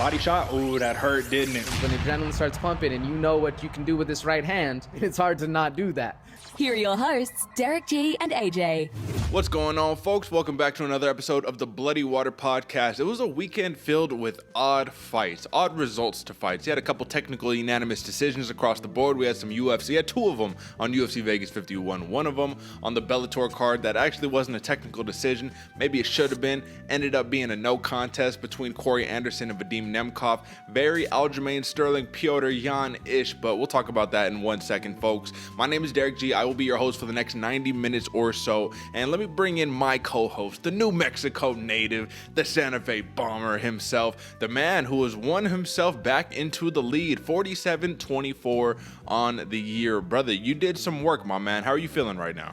Body shot. Ooh, that hurt, didn't it? When the adrenaline starts pumping and you know what you can do with this right hand, it's hard to not do that. Here are your hosts, Derick G and AJ. What's going on, folks? Welcome back to another episode of the Bloody Water Podcast. It was a weekend filled with odd fights, odd results to fights. You had a couple technical unanimous decisions across the board. We had some UFC, had two of them on UFC Vegas 51. One of them on the Bellator card that actually wasn't a technical decision. Maybe it should have been. Ended up being a no contest between Corey Anderson and Vadim Nemkov. Very Aljamain Sterling, Piotr Yan-ish, but we'll talk about that in 1 second, folks. My name is Derick G. I will be your host for the next 90 minutes or so, and let me bring in my co-host, the New Mexico native, the Santa Fe bomber himself, the man who has won himself back into the lead, 47-24 on the year. Brother, you did some work, my man. How are you feeling right now?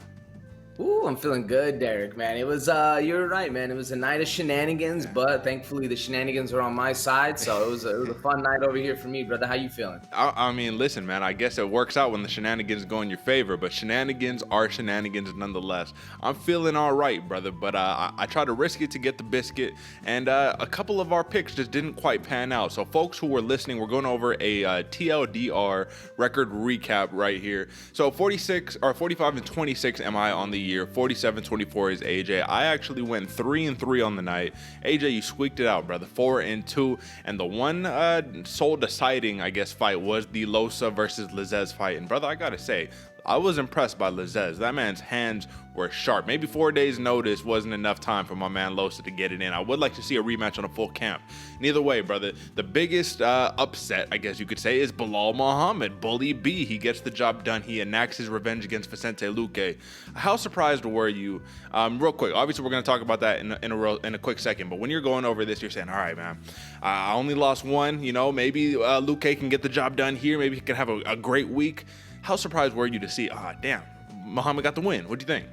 Ooh, I'm feeling good, Derick, man. It was, you're right, man. It was a night of shenanigans, but thankfully the shenanigans were on my side, so it was a fun night over here for me, brother. How you feeling? I mean, listen, man, I guess it works out when the shenanigans go in your favor, but shenanigans are shenanigans nonetheless. I'm feeling all right, brother, but I tried to risk it to get the biscuit, and a couple of our picks just didn't quite pan out. So folks who were listening, we're going over a TLDR record recap right here. So 45-26 am I on the year, 47-24 is AJ. I actually went 3-3 on the night. AJ, you squeaked it out, brother. 4-2, and the one soul deciding, I guess, fight was the Loosa versus Lazzez fight. And brother, I gotta say, I was impressed by Lazzez. That man's hands were sharp. Maybe 4 days notice wasn't enough time for my man Loosa to get it in. I would like to see a rematch on a full camp. Neither way, brother, the biggest upset, I guess you could say, is Belal Muhammad. Bully B, he gets the job done. He enacts his revenge against Vicente Luque. How surprised were you? Real quick, obviously we're going to talk about that in a quick second, but when you're going over this, you're saying, all right, man, I only lost one. You know, maybe Luque can get the job done here. Maybe he can have a great week. How surprised were you to see, damn, Muhammad got the win? What'd you think?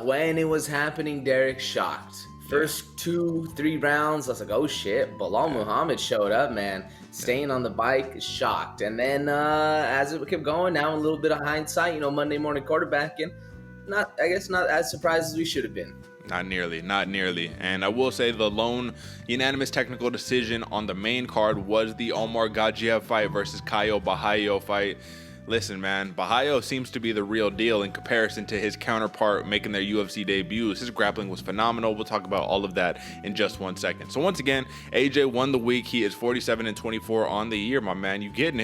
When it was happening, Derick, shocked. First 2-3 rounds, I was like, oh shit, Belal Muhammad showed up, man. Staying on the bike, shocked. And then as it kept going, now a little bit of hindsight, Monday morning quarterbacking, not as surprised as we should have been. Not nearly. And I will say the lone unanimous technical decision on the main card was the Omargadzhiev fight versus Caio Borralho fight. Listen, man, Borralho seems to be the real deal in comparison to his counterpart making their UFC debuts. His grappling was phenomenal. We'll talk about all of that in just 1 second. So once again, AJ won the week. He is 47-24 on the year, my man. You getting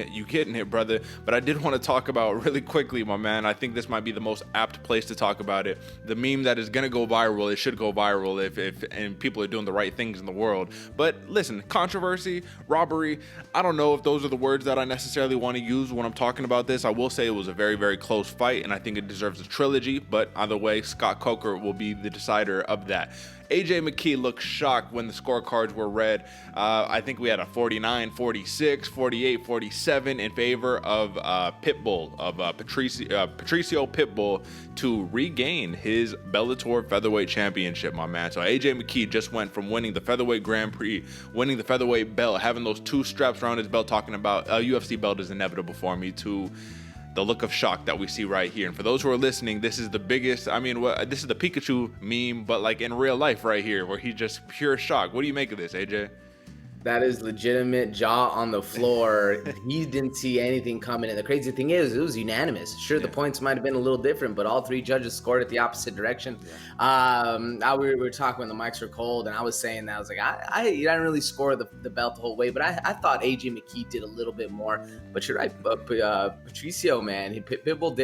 it, brother. But I did want to talk about really quickly, my man. I think this might be the most apt place to talk about it. The meme that is gonna go viral. It should go viral if people are doing the right things in the world. But listen, controversy, robbery. I don't know if those are the words that I necessarily want to use when I'm talking about this. I will say it was a very, very close fight, and I think it deserves a trilogy, but either way, Scott Coker will be the decider of that. AJ McKee looked shocked when the scorecards were read. I think we had a 49-46, 48-47 in favor of Pitbull, of Patricio Pitbull to regain his Bellator featherweight championship, my man. So AJ McKee just went from winning the featherweight Grand Prix, winning the featherweight belt, having those two straps around his belt, talking about a UFC belt is inevitable for me, to the look of shock that we see right here. And for those who are listening, this is the biggest, this is the Pikachu meme, but like in real life right here, where he's just pure shock. What do you make of this, AJ? That is legitimate, jaw on the floor. He didn't see anything coming. And the crazy thing is, it was unanimous. Sure, the points might have been a little different, but all three judges scored at the opposite direction. We were talking when the mics were cold, and I was saying that. I was like, I didn't really score the belt the whole way, but I thought AJ McKee did a little bit more. But you're right, Patricio, man. Pitbull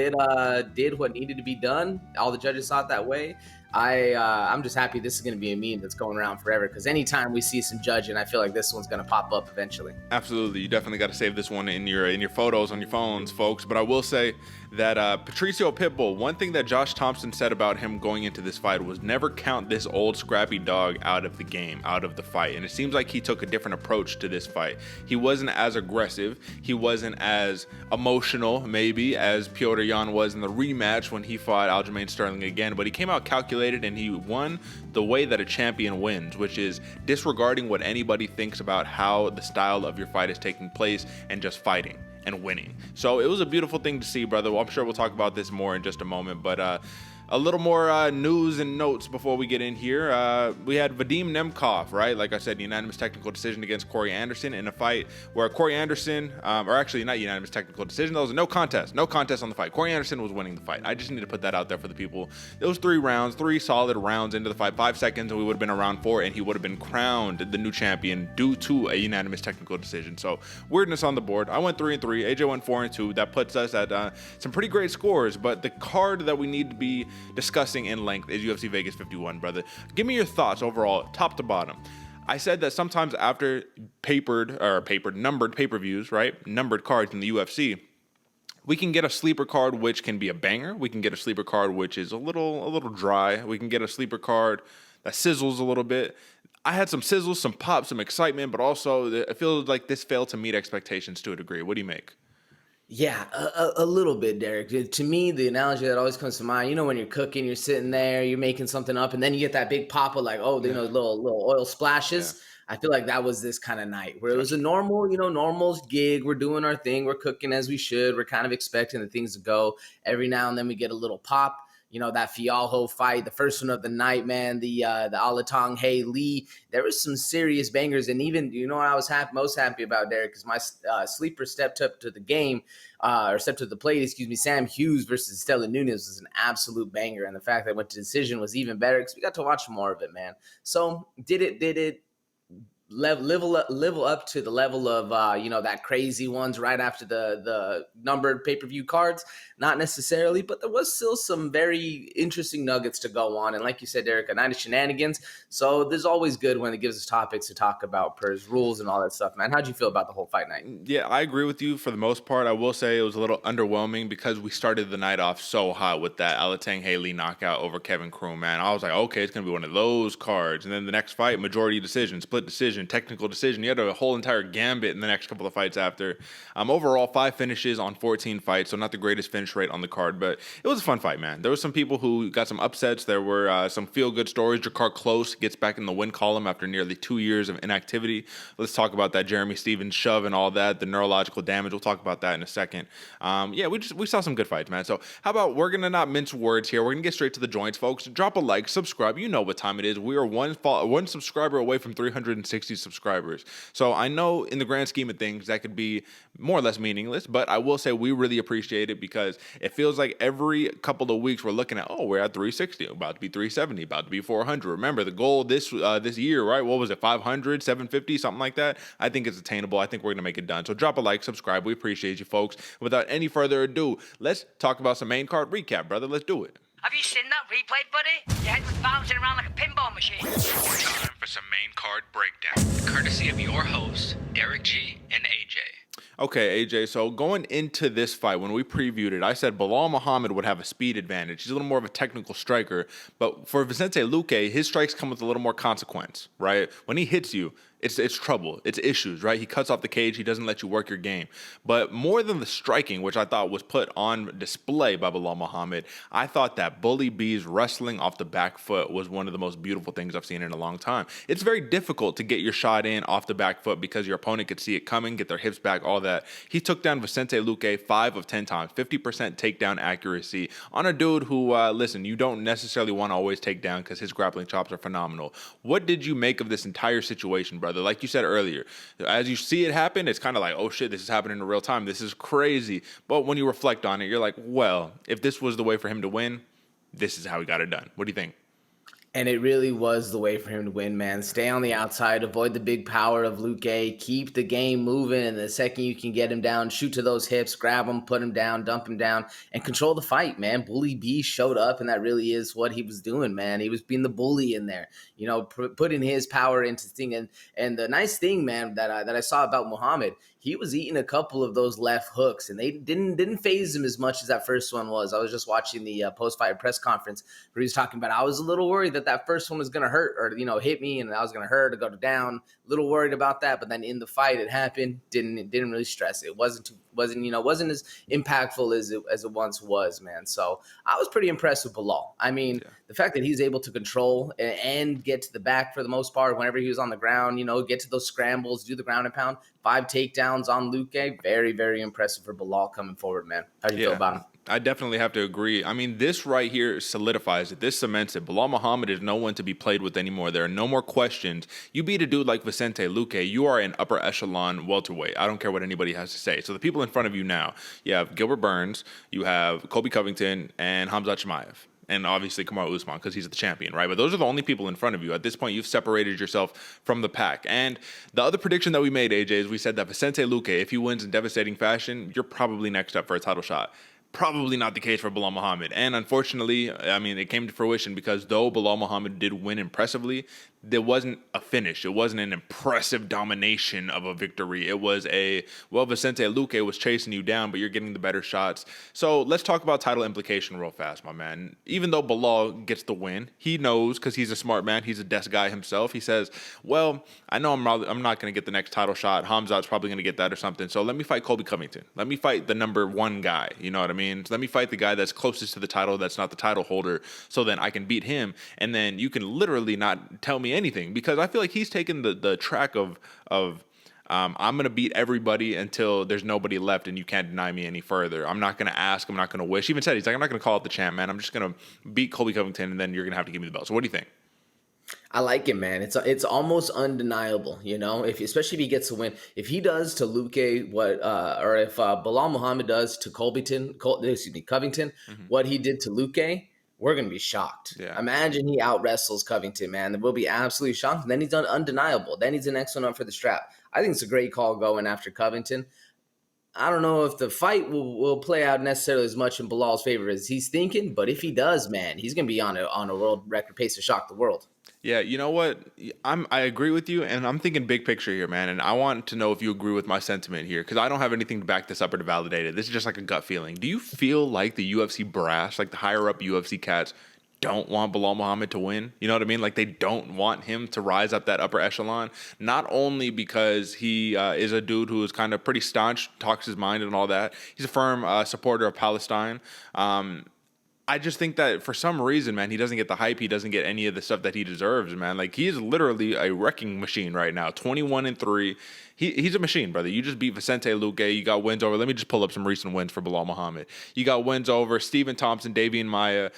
did what needed to be done. All the judges saw it that way. I'm just happy this is going to be a meme that's going around forever, because anytime we see some judging, I feel like this one's going to pop up eventually. Absolutely. You definitely got to save this one in your photos on your phones, folks. But I will say that Patricio Pitbull, one thing that Josh Thompson said about him going into this fight was never count this old scrappy dog out of the game, out of the fight. And it seems like he took a different approach to this fight. He wasn't as aggressive. He wasn't as emotional, maybe, as Piotr Yan was in the rematch when he fought Aljamain Sterling again. But he came out calculated, and he won the way that a champion wins, which is disregarding what anybody thinks about how the style of your fight is taking place and just fighting and winning. So it was a beautiful thing to see, brother. Well, I'm sure we'll talk about this more in just a moment, but A little more news and notes before we get in here. We had Vadim Nemkov, right? Like I said, unanimous technical decision against Corey Anderson in a fight where Corey Anderson, or actually not unanimous technical decision, that was a no contest on the fight. Corey Anderson was winning the fight. I just need to put that out there for the people. It was 3 rounds, 3 solid rounds into the fight, 5 seconds, and we would have been around 4, and he would have been crowned the new champion due to a unanimous technical decision. So weirdness on the board. I went 3-3. AJ went 4-2. That puts us at some pretty great scores, but the card that we need to be discussing in length is UFC Vegas 51, brother. Give me your thoughts overall, top to bottom. I said that sometimes after numbered pay-per-views, right? Numbered cards in the UFC, we can get a sleeper card which can be a banger. We can get a sleeper card which is a little dry. We can get a sleeper card that sizzles a little bit. I had some sizzles, some pop, some excitement, but also it feels like this failed to meet expectations to a degree. What do you make? Yeah, a little bit, Derek. To me, the analogy that always comes to mind, you know, when you're cooking, you're sitting there, you're making something up, and then you get that big pop of like, little oil splashes. Yeah. I feel like that was this kind of night where it was a normal gig. We're doing our thing. We're cooking as we should. We're kind of expecting the things to go. Every now and then we get a little pop. You know, that Fialho fight, the first one of the night, man, the Alatong Hey Lee, there was some serious bangers. And even, you know what I was most happy about, Derek, because my sleeper stepped up to the game, or stepped to the plate, Sam Hughes versus Stella Nunes was an absolute banger. And the fact that it went to decision was even better because we got to watch more of it, man. So did it level up to the level of that crazy ones right after the numbered pay-per-view cards? Not necessarily, but there was still some very interesting nuggets to go on. And like you said, Derek, a night of shenanigans. So there's always good when it gives us topics to talk about per rules and all that stuff, man. How'd you feel about the whole fight night? Yeah, I agree with you for the most part. I will say it was a little underwhelming because we started the night off so hot with that Alatang Haley knockout over Kevin Kroon, man. I was like, okay, it's going to be one of those cards. And then the next fight, majority decision, split decision, technical decision. You had a whole entire gambit in the next couple of fights after. Overall, 5 finishes on 14 fights, so not the greatest finish rate on the card, but it was a fun fight, man. There were some people who got some upsets. There were some feel-good stories. Drakkar Klose gets back in the win column after nearly 2 years of inactivity. Let's talk about that Jeremy Stevens shove and all that, the neurological damage. We'll talk about that in a second. We saw some good fights, man. So how about we're going to not mince words here. We're going to get straight to the joints, folks. Drop a like, subscribe. You know what time it is. We are one subscriber away from 360 subscribers. So I know in the grand scheme of things that could be more or less meaningless, but I will say we really appreciate it because it feels like every couple of weeks we're looking at, we're at 360, about to be 370, about to be 400. Remember the goal this year, right? What was it, 500, 750, something like that? I think it's attainable. I think we're going to make it done. So drop a like, subscribe. We appreciate you, folks. Without any further ado, let's talk about some main card recap, brother. Let's do it. Have you seen that replay, buddy? Your head was bouncing around like a pinball machine. Time for some main card breakdown, courtesy of your hosts, Derick G and AJ. Okay, AJ, so going into this fight, when we previewed it, I said Belal Muhammad would have a speed advantage. He's a little more of a technical striker, but for Vicente Luque, his strikes come with a little more consequence, right? When he hits you, it's trouble. It's issues, right? He cuts off the cage. He doesn't let you work your game. But more than the striking, which I thought was put on display by Belal Muhammad, I thought that Bully B's wrestling off the back foot was one of the most beautiful things I've seen in a long time. It's very difficult to get your shot in off the back foot because your opponent could see it coming, get their hips back, all that. He took down Vicente Luque 5 of 10 times, 50% takedown accuracy on a dude who, listen, you don't necessarily want to always take down because his grappling chops are phenomenal. What did you make of this entire situation, brother? Like you said earlier, as you see it happen, it's kind of like, oh shit, this is happening in real time. This is crazy. But when you reflect on it, you're like, well, if this was the way for him to win, this is how he got it done. What do you think? And it really was the way for him to win, man. Stay on the outside, avoid the big power of Luque, keep the game moving, and the second you can get him down, shoot to those hips, grab him, put him down, dump him down, and control the fight, man. Bully B showed up, and that really is what he was doing, man. He was being the bully in there, you know, putting his power into the thing. And the nice thing, man, that I saw about Muhammad, he was eating a couple of those left hooks, and they didn't phase him as much as that first one was. I was just watching the post-fight press conference where he was talking about, I was a little worried that first one was going to hurt or, hit me, and I was going to hurt or go down. A little worried about that, but then in the fight, it happened. Didn't really stress it. It wasn't as impactful as it once was, man. So I was pretty impressed with Belal. I mean, the fact that he's able to control and get to the back for the most part whenever he was on the ground, get to those scrambles, do the ground and pound, 5 takedowns on Luque. Very, very impressive for Belal coming forward, man. How do you feel about him? I definitely have to agree. I mean, this right here solidifies it. This cements it. Belal Muhammad is no one to be played with anymore. There are no more questions. You beat a dude like Vicente Luque, you are an upper echelon welterweight. I don't care what anybody has to say. So the people in front of you now, you have Gilbert Burns, you have Colby Covington, and Khamzat Chimaev. And obviously Kamaru Usman because he's the champion, right? But those are the only people in front of you. At this point, you've separated yourself from the pack. And the other prediction that we made, AJ, is we said that Vicente Luque, if he wins in devastating fashion, you're probably next up for a title shot. Probably not the case for Belal Muhammad. And unfortunately, I mean, it came to fruition because though Belal Muhammad did win impressively, there wasn't a finish. It wasn't an impressive domination of a victory. It was Vicente Luque was chasing you down, but you're getting the better shots. So let's talk about title implication real fast, my man. Even though Belal gets the win, he knows because he's a smart man. He's a desk guy himself. He says, well, I know I'm not going to get the next title shot. Khamzat's probably going to get that or something. So let me fight Colby Covington. Let me fight the number one guy. You know what I mean? So let me fight the guy that's closest to the title that's not the title holder so then I can beat him. And then you can literally not tell me anything because I feel like he's taken the track of I'm going to beat everybody until there's nobody left and you can't deny me any further. I'm not going to ask. I'm not going to wish. He even said, he's like, I'm not going to call out the champ, man. I'm just going to beat Colby Covington and then you're going to have to give me the belt. So what do you think? I like it, man. It's almost undeniable, you know. Especially if he gets a win, if he does to Luque or if Belal Muhammad does to Covington, what he did to Luque, we're gonna be shocked. Yeah. Imagine he out wrestles Covington, man. We'll be absolutely shocked. And then he's undeniable. Then he's the next one up for the strap. I think it's a great call going after Covington. I don't know if the fight will play out necessarily as much in Belal's favor as he's thinking, but if he does, man, he's gonna be on a world record pace to shock the world. Yeah, you know what? I agree with you, and I'm thinking big picture here, man. And I want to know if you agree with my sentiment here, because I don't have anything to back this up or to validate it. This is just like a gut feeling. Do you feel like the UFC brass, like the higher up UFC cats, don't want Belal Muhammad to win? You know what I mean? Like they don't want him to rise up that upper echelon. Not only because he is a dude who is kind of pretty staunch, talks his mind and all that. He's a firm supporter of Palestine. I just think that for some reason, man, he doesn't get the hype. He doesn't get any of the stuff that he deserves, man. Like he is literally a wrecking machine right now. 21-3. He's a machine, brother. You just beat Vicente Luque. You got wins over. Let me just pull up some recent wins for Belal Muhammad. You got wins over Stephen Thompson, Davian Maia,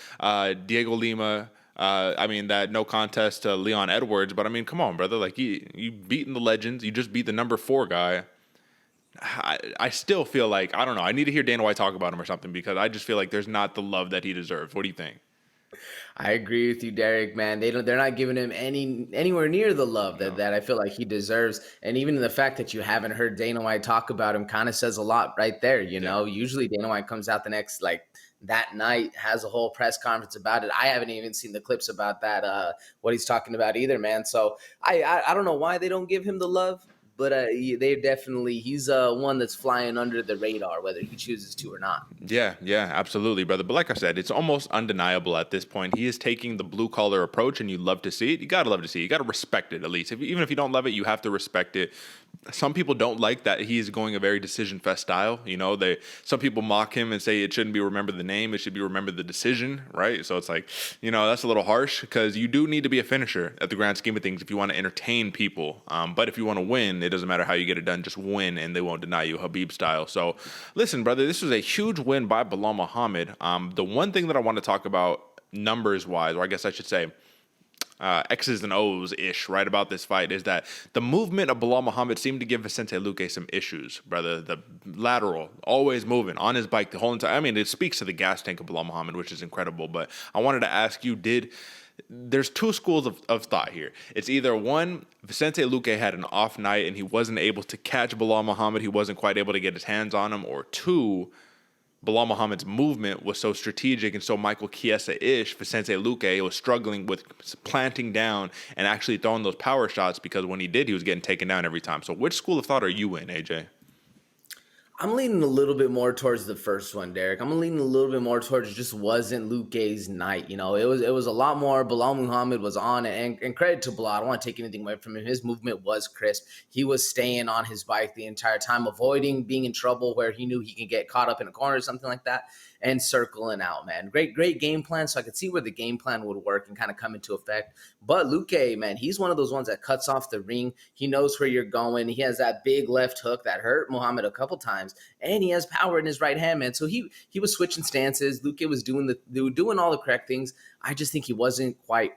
Diego Lima. That no contest to Leon Edwards. But I mean, come on, brother. Like you beaten the legends. You just beat the number 4 guy. I still feel like, I don't know, I need to hear Dana White talk about him or something because I just feel like there's not the love that he deserves. What do you think? I agree with you, Derick, man. They're not giving him anywhere near the love that I feel like he deserves. And even the fact that you haven't heard Dana White talk about him kind of says a lot right there. You know, usually Dana White comes out the next, that night, has a whole press conference about it. I haven't even seen the clips about that, what he's talking about either, man. So I don't know why they don't give him the love. But he's one that's flying under the radar, whether he chooses to or not. Yeah, absolutely, brother. But like I said, it's almost undeniable at this point. He is taking the blue collar approach, and you love to see it. You gotta love to see it. You gotta respect it at least. Even if you don't love it, you have to respect it. Some people don't like that he is going a very decision fest style. You know, some people mock him and say it shouldn't be remember the name, it should be remember the decision, right? So it's like, you know, that's a little harsh because you do need to be a finisher at the grand scheme of things if you want to entertain people. But if you want to win, it doesn't matter how you get it done, just win and they won't deny you, Habib style. So listen, brother, this was a huge win by Belal Muhammad. The one thing that I want to talk about numbers wise, or I guess I should say X's and O's ish right about this fight, is that the movement of Belal Muhammad seemed to give Vicente Luque some issues, brother. The lateral, always moving on his bike the whole entire. I mean, it speaks to the gas tank of Belal Muhammad, which is incredible. But I wanted to ask you, there's two schools of thought here. It's either one, Vicente Luque had an off night and he wasn't able to catch Belal Muhammad, he wasn't quite able to get his hands on him, or two, Belal Muhammad's movement was so strategic and so Michael Chiesa-ish, Vicente Luque was struggling with planting down and actually throwing those power shots because when he did, he was getting taken down every time. So which school of thought are you in, AJ? I'm leaning a little bit more towards the first one, Derick. I'm leaning a little bit more towards it just wasn't Luque's night. You know, it was a lot more. Belal Muhammad was on, and credit to Belal. I don't want to take anything away from him. His movement was crisp. He was staying on his bike the entire time, avoiding being in trouble where he knew he could get caught up in a corner or something like that. and circling out, man. Great game plan. So I could see where the game plan would work and kind of come into effect. But Luque, man, he's one of those ones that cuts off the ring. He knows where you're going. He has that big left hook that hurt Muhammad a couple times, and he has power in his right hand, man. So he was switching stances. Luque was doing all the correct things. I just think he wasn't quite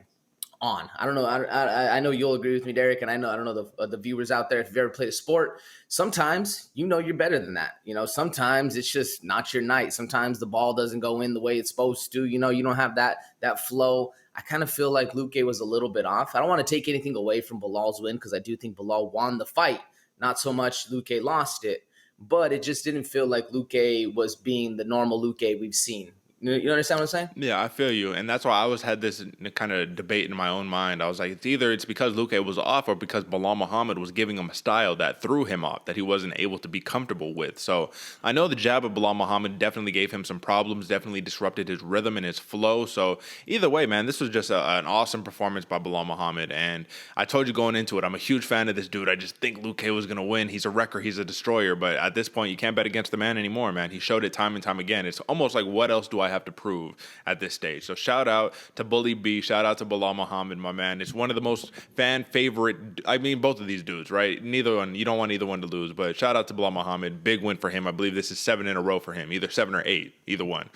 on. I don't know. I know you'll agree with me, Derick, and I don't know the viewers out there. If you've ever played a sport, sometimes you're better than that. Sometimes it's just not your night. Sometimes the ball doesn't go in the way it's supposed to. You don't have that flow. I kind of feel like Luque was a little bit off. I don't want to take anything away from Belal's win because I do think Belal won the fight. Not so much Luque lost it, but it just didn't feel like Luque was being the normal Luque we've seen. You understand what I'm saying? Yeah, I feel you. And that's why I always had this kind of debate in my own mind. I was like, it's because Luque was off or because Belal Muhammad was giving him a style that threw him off, that he wasn't able to be comfortable with. So I know the jab of Belal Muhammad definitely gave him some problems, definitely disrupted his rhythm and his flow. So either way, man, this was just an awesome performance by Belal Muhammad. And I told you going into it, I'm a huge fan of this dude. I just think Luque was going to win. He's a wrecker. He's a destroyer. But at this point, you can't bet against the man anymore, man. He showed it time and time again. It's almost like, what else do I have to prove at this stage? So shout out to Bully B, shout out to Belal Muhammad, my man. It's one of the most fan favorite, both of these dudes, right? Neither one, you don't want either one to lose, but shout out to Belal Muhammad. Big win for him. I believe this is 7 in a row for him, either 7 or 8, either one.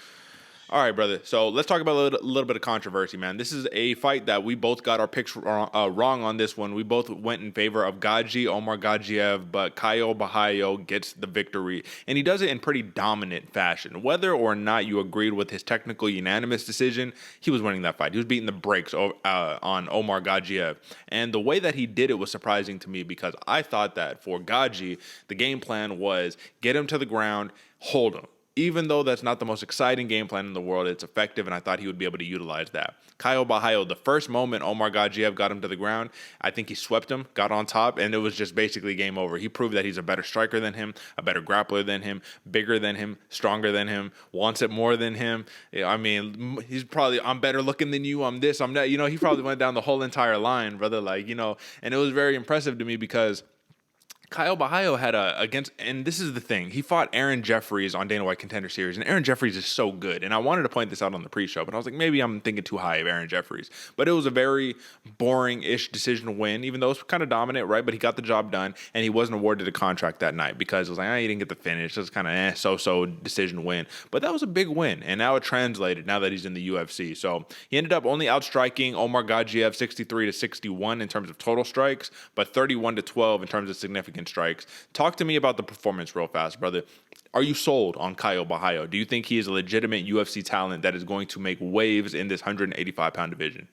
All right, brother. So let's talk about a little bit of controversy, man. This is a fight that we both got our picks wrong on this one. We both went in favor of Gadzhi Omargadzhiev, but Caio Borralho gets the victory, and he does it in pretty dominant fashion. Whether or not you agreed with his technical unanimous decision, he was winning that fight. He was beating the brakes on Omargadzhiev, and the way that he did it was surprising to me because I thought that for Gadzhi, the game plan was get him to the ground, hold him. Even though that's not the most exciting game plan in the world, it's effective, and I thought he would be able to utilize that. Caio Borralho, the first moment Omargadzhiev got him to the ground, I think he swept him, got on top, and it was just basically game over. He proved that he's a better striker than him, a better grappler than him, bigger than him, stronger than him, wants it more than him. He's probably, I'm better looking than you, I'm this, I'm that. He probably went down the whole entire line, brother. And it was very impressive to me because Caio Borralho had and this is the thing, he fought Aaron Jeffries on Dana White Contender Series, and Aaron Jeffries is so good, and I wanted to point this out on the pre-show, but I was like, maybe I'm thinking too high of Aaron Jeffries, but it was a very boring-ish decision win, even though it was kind of dominant, right, but he got the job done, and he wasn't awarded a contract that night, because it was like, he didn't get the finish, it was kind of so-so decision win, but that was a big win, and now it translated, now that he's in the UFC, so he ended up only outstriking Omargadzhiev 63-61 in terms of total strikes, but 31-12 in terms of significant strikes. Talk to me about the performance real fast, brother. Are you sold on Caio Borralho? Do you think he is a legitimate UFC talent that is going to make waves in this 185-pound division?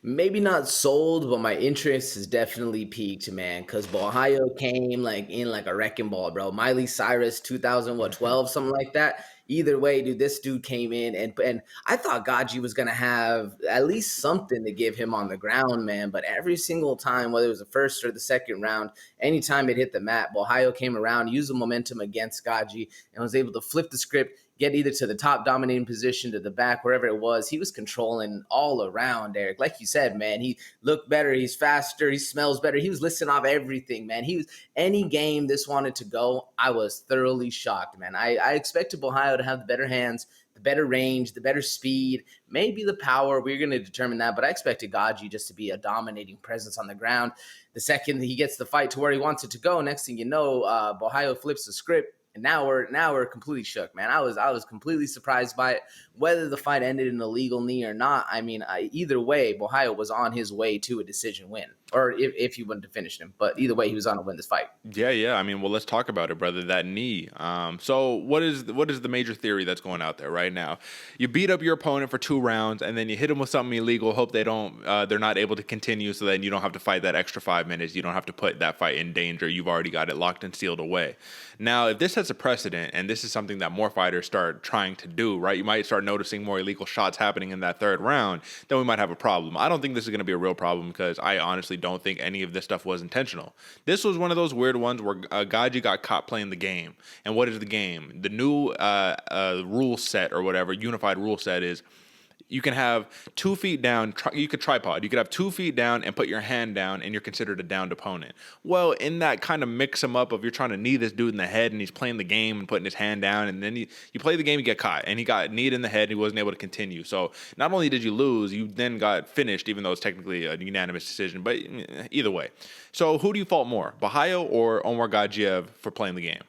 Maybe not sold, but my interest has definitely peaked, man, because Borralho came in like a wrecking ball, bro. Miley Cyrus 2012, something like that. Either way, dude, this dude came in and I thought Gadzhi was going to have at least something to give him on the ground, man. But every single time, whether it was the first or the second round, anytime it hit the mat, Borralho came around, used the momentum against Gadzhi, and was able to flip the script, get either to the top dominating position, to the back, wherever it was. He was controlling all around, Derick. Like you said, man, he looked better. He's faster. He smells better. He was listing off everything, man. Any game this wanted to go, I was thoroughly shocked, man. I expected Borralho to have the better hands, the better range, the better speed, maybe the power. We're going to determine that, but I expected Gadzhi just to be a dominating presence on the ground. The second he gets the fight to where he wants it to go, next thing you know, Borralho flips the script. And now we're completely shook, man. I was completely surprised by it. Whether the fight ended in a legal knee or not, either way, Borralho was on his way to a decision win, or if he wouldn't have finished him. But either way, he was on to win this fight. Yeah. Well, let's talk about it, brother. That knee. So what is the major theory that's going out there right now? You beat up your opponent for 2 rounds, and then you hit them with something illegal. Hope they're not able to continue, so then you don't have to fight that extra 5 minutes. You don't have to put that fight in danger. You've already got it locked and sealed away. Now, if this has a precedent, and this is something that more fighters start trying to do, right? You might start noticing more illegal shots happening in that 3rd round, then we might have a problem. I don't think this is going to be a real problem because I honestly don't think any of this stuff was intentional. This was one of those weird ones where Gadzhi got caught playing the game. And what is the game? The new rule set or whatever, unified rule set is you can have 2 feet down, you could tripod. You could have 2 feet down and put your hand down, and you're considered a downed opponent. Well, in that kind of mix them up of you're trying to knee this dude in the head, and he's playing the game and putting his hand down, and then you play the game, you get caught, and he got kneed in the head, and he wasn't able to continue. So not only did you lose, you then got finished, even though it's technically a unanimous decision, but either way. So who do you fault more, Borralho or Omargadzhiev for playing the game?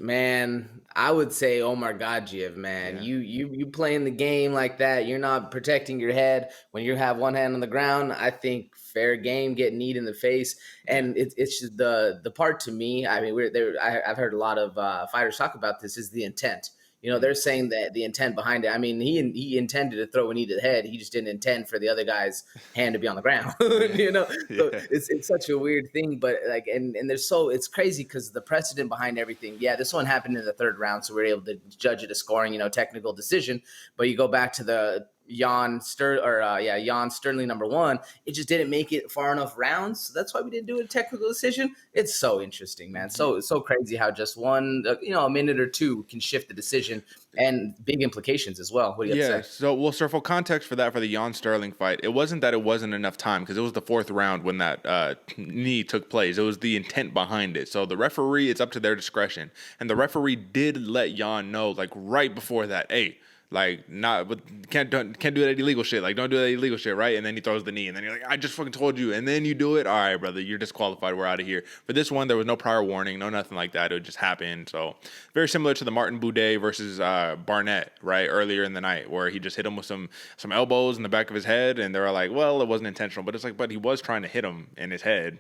Man, I would say Omargadzhiev, man. Yeah. You playing the game like that, you're not protecting your head when you have one hand on the ground. I think fair game, get kneed in the face. And it's just the part to me, I mean, I've heard a lot of fighters talk about this, is the intent. You know, they're saying that the intent behind it. I mean, he intended to throw a knee to the head. He just didn't intend for the other guy's hand to be on the ground. You know, so it's such a weird thing. But like, and it's crazy because the precedent behind everything. Yeah, this one happened in the third round, so we were able to judge it a scoring, technical decision. But you go back to the Jan Sterling #1, it just didn't make it far enough rounds. So that's why we didn't do a technical decision. It's so interesting, man. So crazy how just one, a minute or two can shift the decision and big implications as well. What do you have to say? So for context for that, for the Jan Sterling fight, it wasn't that it wasn't enough time because it was the fourth round when that knee took place. It was the intent behind it. So the referee, it's up to their discretion. And the referee did let Jan know, like right before that, hey, like, can't do that illegal shit. Like, don't do that illegal shit, right? And then he throws the knee, and then you're like, I just fucking told you. And then you do it. All right, brother, you're disqualified. We're out of here. For this one, there was no prior warning, no nothing like that. It just happened. So very similar to the Martin Boudet versus Barnett, right, earlier in the night, where he just hit him with some elbows in the back of his head, and they were like, well, it wasn't intentional. But it's like, but he was trying to hit him in his head.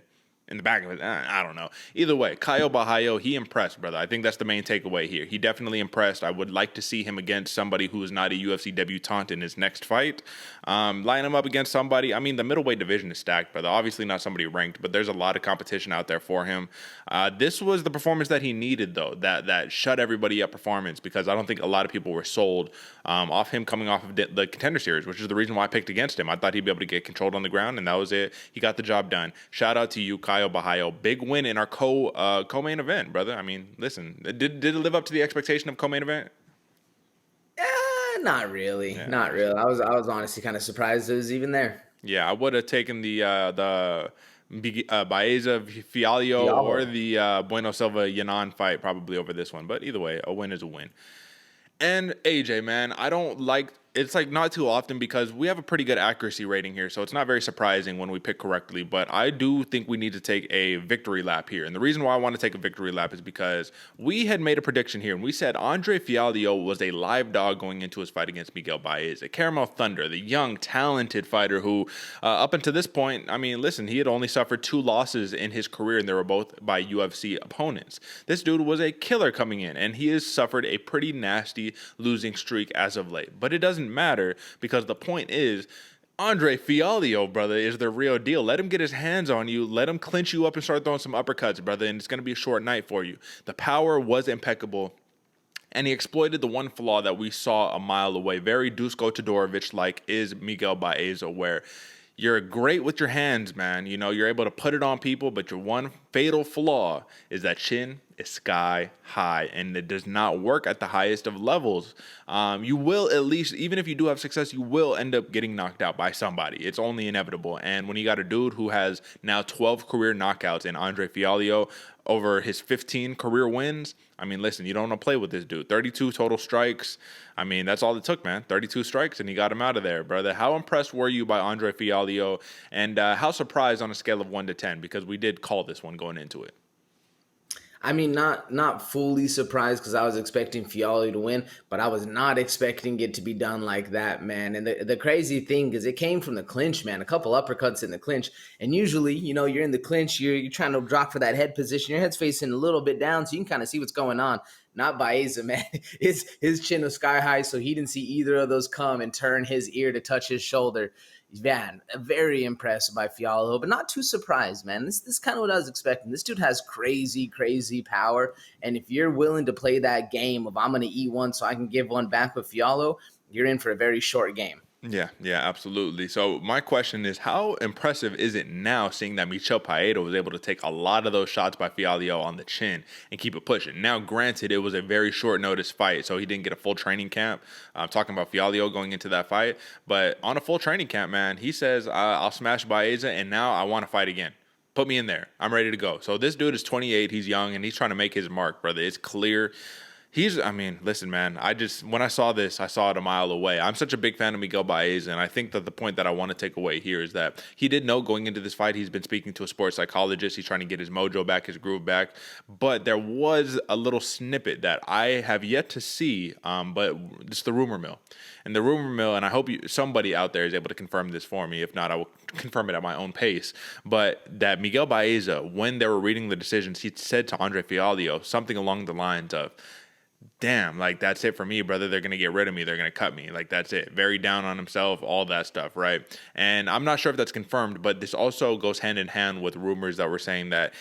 In the back of it, I don't know. Either way, Caio Borralho, he impressed, brother. I think that's the main takeaway here. He definitely impressed. I would like to see him against somebody who is not a UFC debutant in his next fight. Line him up against somebody. I mean, the middleweight division is stacked, brother. Obviously not somebody ranked, but there's a lot of competition out there for him. This was the performance that he needed, though, that shut everybody up performance, because I don't think a lot of people were sold off him coming off of the Contender Series, which is the reason why I picked against him. I thought he'd be able to get controlled on the ground, and that was it. He got the job done. Shout out to you, Caio Borralho. Big win in our co-main event, brother. I mean, listen, did it live up to the expectation of co-main event? Not really. Yeah. Not really. I was honestly kind of surprised it was even there. Yeah, I would have taken the Baeza Fialho or the Bueno Silva Yanan fight probably over this one. But either way, a win is a win. And AJ, man, I don't like. It's like not too often because we have a pretty good accuracy rating here, so it's not very surprising when we pick correctly, but I do think we need to take a victory lap here. And the reason why I want to take a victory lap is because we had made a prediction here, and we said Andre Fialho was a live dog going into his fight against Miguel Baeza, Caramel Thunder, the young, talented fighter who, up until this point, I mean, listen, he had only suffered 2 losses in his career, and they were both by UFC opponents. This dude was a killer coming in, and he has suffered a pretty nasty losing streak as of late. But it doesn't matter, because the point is Andre Fialho, brother, is the real deal. Let him get his hands on you. Let him clinch you up and start throwing some uppercuts, brother, and it's going to be a short night for you. The power was impeccable, and he exploited the one flaw that we saw a mile away. Very Dusko Todorovic-like is Miguel Baeza, where you're great with your hands, man. You know, you're able to put it on people, but your one fatal flaw is that chin is sky high, and it does not work at the highest of levels. You will, at least, even if you do have success, you will end up getting knocked out by somebody. It's only inevitable. And when you got a dude who has now 12 career knockouts in Andre Fialho over his 15 career wins, I mean, listen, you don't want to play with this dude. 32 total strikes. I mean, that's all it took, man. 32 strikes, and he got him out of there, brother. How impressed were you by Andre Fialho, and how surprised on a scale of 1 to 10? Because we did call this one going into it. I mean, not fully surprised, because I was expecting Fialho to win, but I was not expecting it to be done like that, man. And the crazy thing is it came from the clinch, man. A couple uppercuts in the clinch. And usually, you're in the clinch, you're trying to drop for that head position. Your head's facing a little bit down, so you can kind of see what's going on. Not Baeza, man. His chin was sky high, so he didn't see either of those come and turn his ear to touch his shoulder. Man, very impressed by Fialho, but not too surprised, man. This is kind of what I was expecting. This dude has crazy, crazy power, and if you're willing to play that game of I'm going to eat one so I can give one back with Fialho, you're in for a very short game. Yeah, absolutely. So my question is, how impressive is it now seeing that Michel Paedo was able to take a lot of those shots by Fialho on the chin and keep it pushing? Now, granted, it was a very short notice fight, so he didn't get a full training camp. I'm talking about Fialho going into that fight, but on a full training camp, man, he says, I'll smash Baeza, and now I want to fight again. Put me in there. I'm ready to go. So this dude is 28. He's young, and he's trying to make his mark, brother. It's clear. Listen, man, when I saw this, I saw it a mile away. I'm such a big fan of Miguel Baeza, and I think that the point that I want to take away here is that he did know going into this fight, he's been speaking to a sports psychologist. He's trying to get his mojo back, his groove back. But there was a little snippet that I have yet to see, but it's the rumor mill. And the rumor mill, and I hope somebody out there is able to confirm this for me. If not, I will confirm it at my own pace. But that Miguel Baeza, when they were reading the decisions, he said to Andre Fialho something along the lines of, damn, like, that's it for me, brother. They're going to get rid of me. They're going to cut me. Like, that's it. Very down on himself, all that stuff, right? And I'm not sure if that's confirmed, but this also goes hand in hand with rumors that were saying that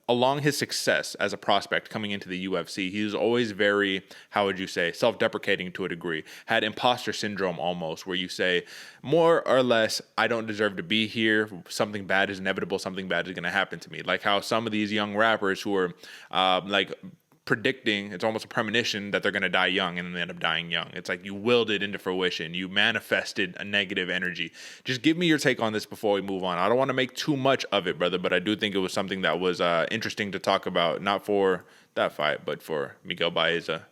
along his success as a prospect coming into the UFC, he was always very, how would you say, self-deprecating to a degree, had imposter syndrome almost, where you say, more or less, I don't deserve to be here. Something bad is inevitable. Something bad is going to happen to me. Like how some of these young rappers who are predicting, it's almost a premonition that they're going to die young and then they end up dying young. It's like you willed it into fruition. You manifested a negative energy. Just give me your take on this before we move on. I don't want to make too much of it, brother, but I do think it was something that was interesting to talk about, not for that fight, but for Miguel Baeza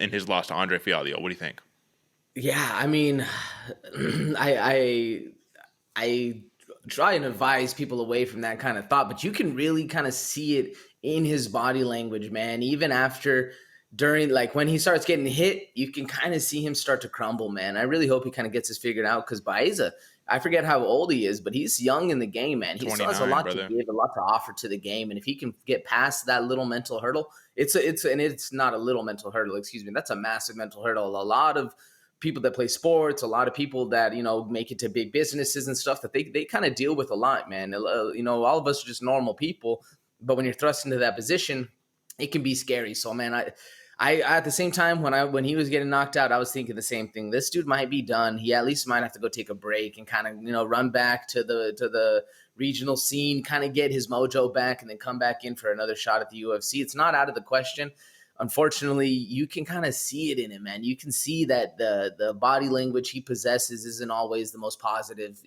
in his loss to Andre Fialho. What do you think? Yeah, I mean, I try and advise people away from that kind of thought, but you can really kind of see it in his body language, man. Even during, like, when he starts getting hit, you can kind of see him start to crumble, man. I really hope he kind of gets this figured out, because Baeza, I forget how old he is, but he's young in the game, man. He still has a lot to give, a lot to offer to the game. And if he can get past that little mental hurdle, it's not a little mental hurdle, excuse me. That's a massive mental hurdle. A lot of people that play sports, a lot of people that, make it to big businesses and stuff, that they kind of deal with a lot, man. All of us are just normal people, but when you're thrust into that position, it can be scary. So, man, I at the same time, when he was getting knocked out, I was thinking the same thing. This dude might be done. He at least might have to go take a break and kind of, run back to the regional scene, kind of get his mojo back, and then come back in for another shot at the UFC. It's not out of the question. Unfortunately, you can kind of see it in him, man. You can see that the body language he possesses isn't always the most positive,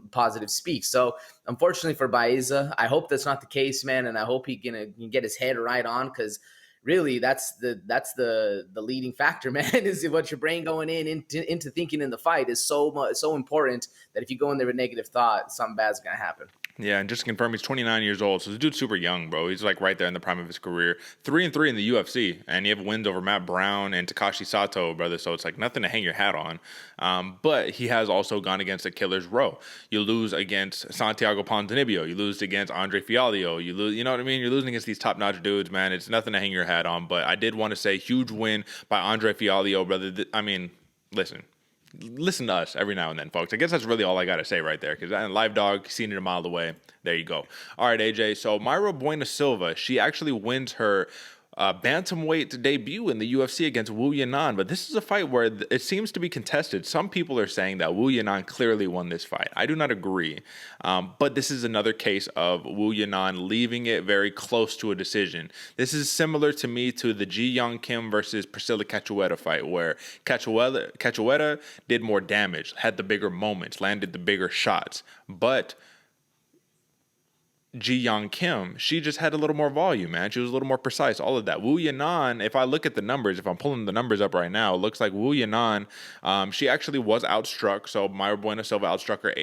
positive speak. So, unfortunately for Baeza, I hope that's not the case, man, and I hope he can get his head right on, because really that's the leading factor, man. Is what your brain going into thinking in the fight is so important, that if you go in there with negative thought, something bad's gonna happen. Yeah, and just to confirm, he's 29 years old, so this dude's super young, bro. He's like right there in the prime of his career. 3-3 in the UFC, and you have wins over Matt Brown and Takashi Sato, brother, so it's like nothing to hang your hat on. But he has also gone against the killer's row. You lose against Santiago Ponzinibbio. You lose against Andre Fialho. You lose, you know what I mean? You're losing against these top-notch dudes, man. It's nothing to hang your hat on, but I did want to say huge win by Andre Fialho, brother. Listen to us every now and then, folks. I guess that's really all I got to say right there, because Live Dog, seen it a mile away. There you go. All right, AJ. So Mayra Bueno Silva, she actually wins her bantamweight debut in the UFC against Wu Yanan, but this is a fight where it seems to be contested. Some people are saying that Wu Yanan clearly won this fight. I do not agree, but this is another case of Wu Yanan leaving it very close to a decision. This is similar to me to the Ji Young Kim versus Priscilla Cachoeira fight, where Cachoeira did more damage, had the bigger moments, landed the bigger shots, but Ji Young Kim, she just had a little more volume, man. She was a little more precise, all of that. Wu Yanan, if I look at the numbers, if I'm pulling the numbers up right now, it looks like Wu Yanan, she actually was outstruck. So Mayra Bueno Silva outstruck her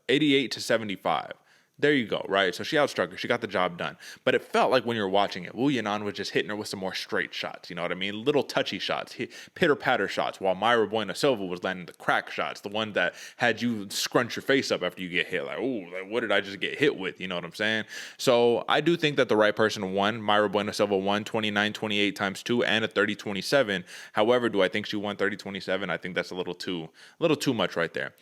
88-75. There you go, right? So she outstruck her. She got the job done. But it felt like when you were watching it, Wu Yanan was just hitting her with some more straight shots. You know what I mean? Little touchy shots, pitter-patter shots, while Mayra Bueno Silva was landing the crack shots, the one that had you scrunch your face up after you get hit. Like, ooh, what did I just get hit with? You know what I'm saying? So I do think that the right person won. Mayra Bueno Silva won 29-28 times 2 and a 30-27. However, do I think she won 30-27? I think that's a little too much right there.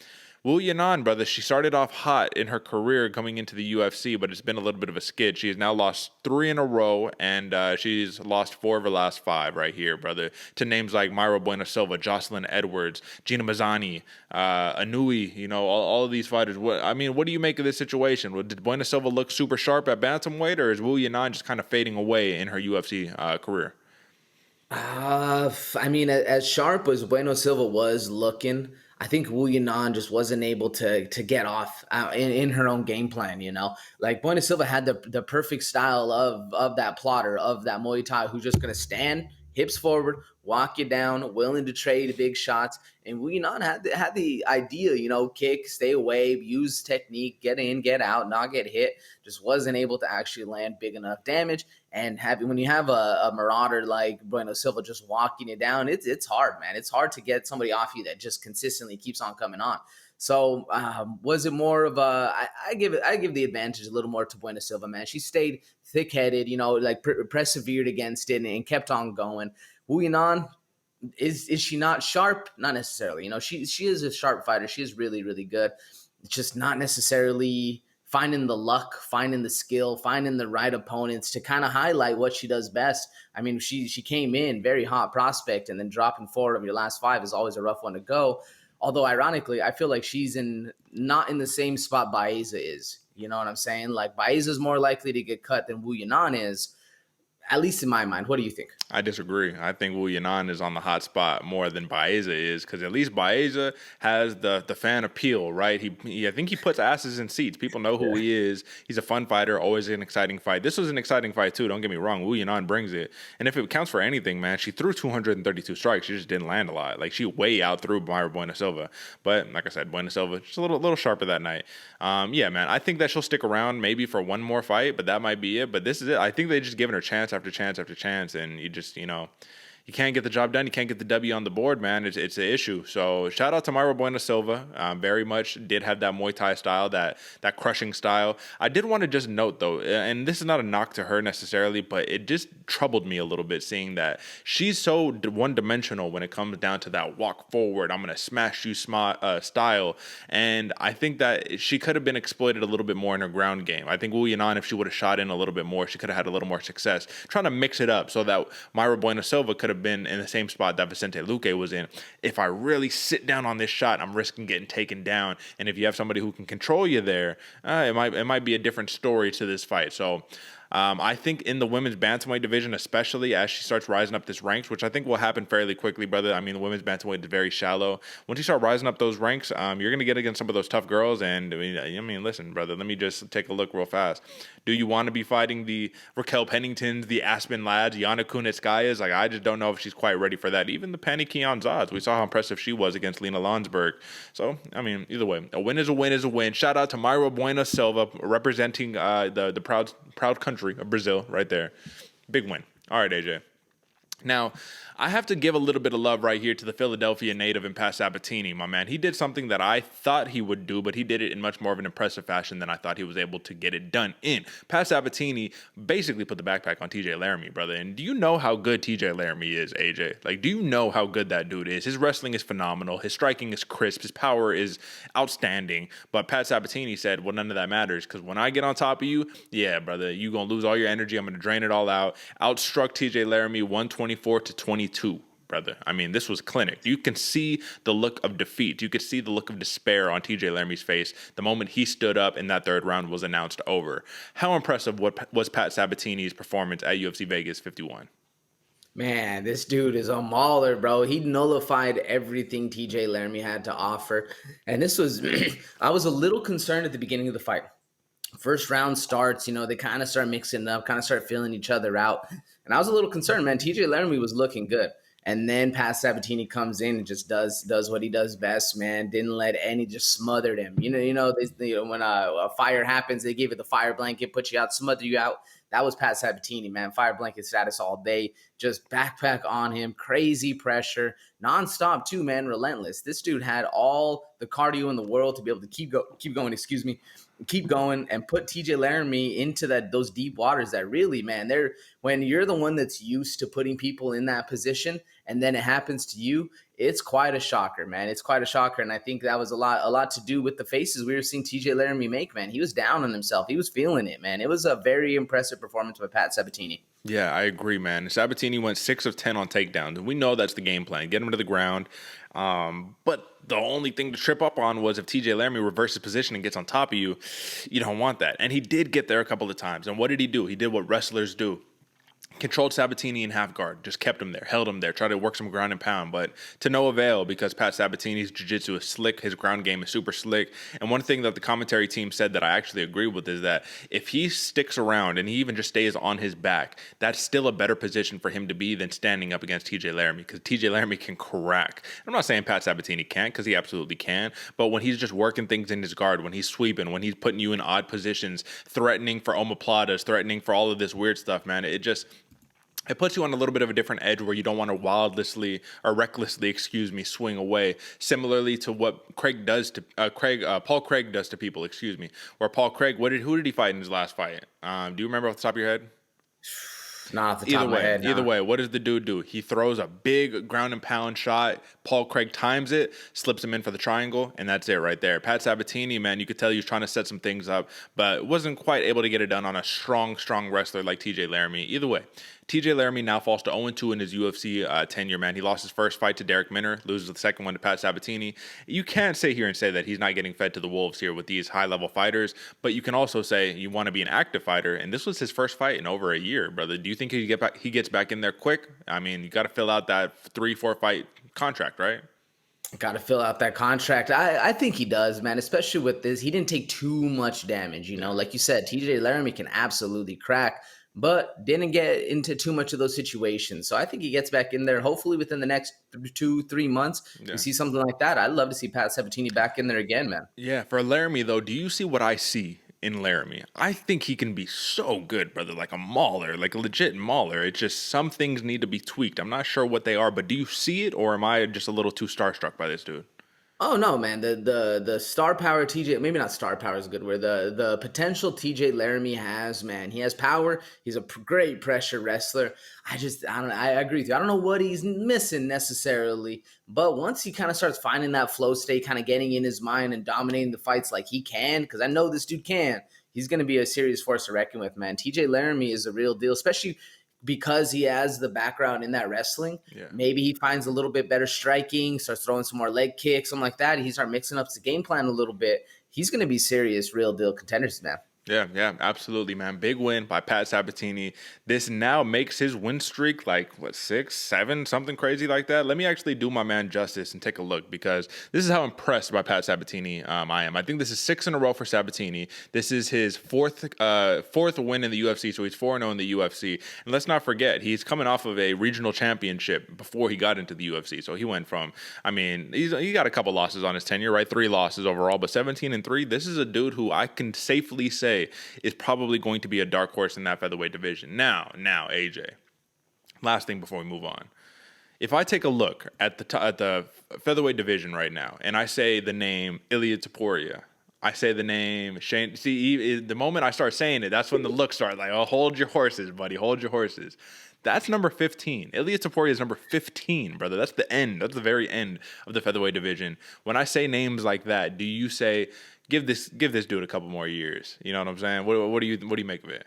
Wu Yanan, brother, she started off hot in her career coming into the UFC, but it's been a little bit of a skid. She has now lost 3 in a row, and she's lost 4 of her last 5 right here, brother, to names like Mayra Bueno Silva, Jocelyn Edwards, Gina Mazzani, Anui, you know, all of these fighters. What do you make of this situation? Did Bueno Silva look super sharp at bantamweight, or is Wu Yanan just kind of fading away in her UFC career? I mean, as sharp as Bueno Silva was looking, I think Wu Yanan just wasn't able to get off in her own game plan, you know? Like, Bueno Silva had the perfect style of that plotter, of that Muay Thai, who's just going to stand, hips forward, walk you down, willing to trade big shots. And Wu Yanan had the idea, you know, kick, stay away, use technique, get in, get out, not get hit. Just wasn't able to actually land big enough damage. And when you have a marauder like Bueno Silva just walking it down, it's hard, man. It's hard to get somebody off you that just consistently keeps on coming on. So was it more of I give the advantage a little more to Bueno Silva, man. She stayed thick-headed, you know, like persevered against it and kept on going. Wu Yanan, is she not sharp? Not necessarily. You know, she is a sharp fighter. She is really, really good. It's just not necessarily finding the luck, finding the skill, finding the right opponents to kind of highlight what she does best. I mean, she came in very hot prospect, and then dropping 4 of your last 5 is always a rough one to go. Although, ironically, I feel like she's not in the same spot Baeza is. You know what I'm saying? Like, Baeza is more likely to get cut than Wu Yanan is, at least in my mind. What do you think? I disagree. I think Wu Yanan is on the hot spot more than Baeza is, because at least Baeza has the fan appeal, right? I think he puts asses in seats. People know who he is. He's a fun fighter, always an exciting fight. This was an exciting fight too, don't get me wrong. Wu Yanan brings it. And if it counts for anything, man, she threw 232 strikes. She just didn't land a lot. Like, she way out threw Mayra Bueno Silva. But like I said, Bueno Silva just a little sharper that night. Yeah, man, I think that she'll stick around maybe for one more fight, but that might be it. But this is it. I think they just given her chance after chance after chance, and you just, you know, you can't get the job done. You can't get the W on the board, man. It's an issue. So shout out to Mayra Bueno Silva. Very much did have that Muay Thai style, that crushing style. I did want to just note, though, and this is not a knock to her necessarily, but it just troubled me a little bit seeing that she's so one-dimensional when it comes down to that walk forward, I'm going to smash you style. And I think that she could have been exploited a little bit more in her ground game. I think Wu Yanan, if she would have shot in a little bit more, she could have had a little more success. Trying to mix it up so that Mayra Bueno Silva could have been in the same spot that Vicente Luque was in. If I really sit down on this shot, I'm risking getting taken down. And if you have somebody who can control you there, it might be a different story to this fight. So I think in the women's bantamweight division, especially as she starts rising up this ranks, which I think will happen fairly quickly, brother. I mean, the women's bantamweight is very shallow. Once you start rising up those ranks, you're going to get against some of those tough girls. And I mean, listen, brother, let me just take a look real fast. Do you want to be fighting the Raquel Penningtons, the Aspen Lads, Yana Kunitskayas? Like, I just don't know if she's quite ready for that. Even the Pannie Kianzad, we saw how impressive she was against Lina Lansberg. So, I mean, either way, a win is a win is a win. Shout out to Mayra Bueno Silva representing the proud country of Brazil right there. Big win. All right, AJ. Now, I have to give a little bit of love right here to the Philadelphia native and Pat Sabatini, my man. He did something that I thought he would do, but he did it in much more of an impressive fashion than I thought he was able to get it done in. Pat Sabatini basically put the backpack on TJ Laramie, brother. And do you know how good TJ Laramie is, AJ? Like, do you know how good that dude is? His wrestling is phenomenal. His striking is crisp. His power is outstanding. But Pat Sabatini said, well, none of that matters, because when I get on top of you, yeah, brother, you're going to lose all your energy. I'm going to drain it all out. Outstruck TJ Laramie 124-22. Brother. I mean, this was clinic. You can see the look of defeat. You could see the look of despair on TJ Laramie's face the moment he stood up and that third round was announced over. How impressive was Pat Sabatini's performance at UFC Vegas 51? Man, this dude is a mauler, bro. He nullified everything TJ Laramie had to offer. And this was, I was a little concerned at the beginning of the fight. First round starts, you know, they kind of start mixing up, kind of start feeling each other out. And I was a little concerned, man. TJ Laramie was looking good. And then Pat Sabatini comes in and just does what he does best, man. Didn't let any, just smothered him. When a fire happens, they give it the fire blanket, put you out, smother you out. That was Pat Sabatini, man. Fire blanket status all day. Just backpack on him, crazy pressure, nonstop too, man. Relentless. This dude had all the cardio in the world to be able to keep going and put TJ Laramie into those deep waters that really, man, when you're the one that's used to putting people in that position and then it happens to you, it's quite a shocker, man. It's quite a shocker. And I think that was a lot to do with the faces we were seeing TJ Laramie make, man. He was down on himself. He was feeling it, man. It was a very impressive performance by Pat Sabatini. Yeah, I agree, man. Sabatini went 6 of 10 on takedowns, and we know that's the game plan. Get him to the ground. But the only thing to trip up on was if TJ Laramie reverses position and gets on top of you, you don't want that. And he did get there a couple of times. And what did he do? He did what wrestlers do. Controlled Sabatini in half guard, just kept him there, held him there, tried to work some ground and pound, but to no avail because Pat Sabatini's jiu-jitsu is slick, his ground game is super slick. And one thing that the commentary team said that I actually agree with is that if he sticks around and he even just stays on his back, that's still a better position for him to be than standing up against TJ Laramie, because TJ Laramie can crack. I'm not saying Pat Sabatini can't, because he absolutely can, but when he's just working things in his guard, when he's sweeping, when he's putting you in odd positions, threatening for omoplatas, threatening for all of this weird stuff, man, it puts you on a little bit of a different edge where you don't want to recklessly, swing away. Similarly to what Paul Craig does to people, Where Paul Craig, who did he fight in his last fight? Do you remember off the top of your head? Not off the top of my head. Either way, what does the dude do? He throws a big ground and pound shot. Paul Craig times it, slips him in for the triangle, and that's it right there. Pat Sabatini, man, you could tell he was trying to set some things up, but wasn't quite able to get it done on a strong wrestler like TJ Laramie. Either way, TJ Laramie now falls to 0-2 in his UFC tenure, man. He lost his first fight to Derick, loses the second one to Pat Sabatini. You can't sit here and say that he's not getting fed to the wolves here with these high-level fighters, but you can also say you want to be an active fighter, and this was his first fight in over a year, brother. Do you think he gets back in there quick? I mean, you got to fill out that 3-4 fight contract, right? Got to fill out that contract. I think he does, man, especially with this. He didn't take too much damage, Like you said, TJ Laramie can absolutely crack, but didn't get into too much of those situations. So I think he gets back in there, hopefully within the next 2-3 months. Yeah. You see something like that. I'd love to see Pat Sabatini back in there again, man. Yeah, for Laramie, though, do you see what I see in Laramie? I think he can be so good, brother, like a mauler, like a legit mauler. It's just some things need to be tweaked. I'm not sure what they are, but do you see it, or am I just a little too starstruck by this dude? Oh no, man! The star power TJ, maybe not star power is a good word. The potential TJ Laramie has, man. He has power. He's a great pressure wrestler. I don't know. I agree with you. I don't know what he's missing necessarily, but once he kind of starts finding that flow state, kind of getting in his mind and dominating the fights like he can, because I know this dude can. He's going to be a serious force to reckon with, man. TJ Laramie is a real deal, especially because he has the background in that wrestling. Yeah. Maybe he finds a little bit better striking, starts throwing some more leg kicks, something like that. He starts mixing up the game plan a little bit. He's going to be serious, real deal contenders, man. Yeah, absolutely, man. Big win by Pat Sabatini. This now makes his win streak 6, 7, something crazy like that. Let me actually do my man justice and take a look, because this is how impressed by Pat Sabatini I am. I think this is 6 in a row for Sabatini. This is his fourth win in the UFC, so he's 4-0 in the UFC. And let's not forget, he's coming off of a regional championship before he got into the UFC. So he went from, he got a couple losses on his tenure, right? 3 losses overall, but 17-3. This is a dude who I can safely say is probably going to be a dark horse in that featherweight division. Now, AJ, last thing before we move on. If I take a look at the featherweight division right now, and I say the name Ilia Topuria, I say the name Shane. See, the moment I start saying it, that's when the looks start like, oh, hold your horses, buddy, hold your horses. That's number 15. Ilia Topuria is number 15, brother. That's the end. That's the very end of the featherweight division. When I say names like that, do you say, give this dude a couple more years? You know what I'm saying? What do you make of it?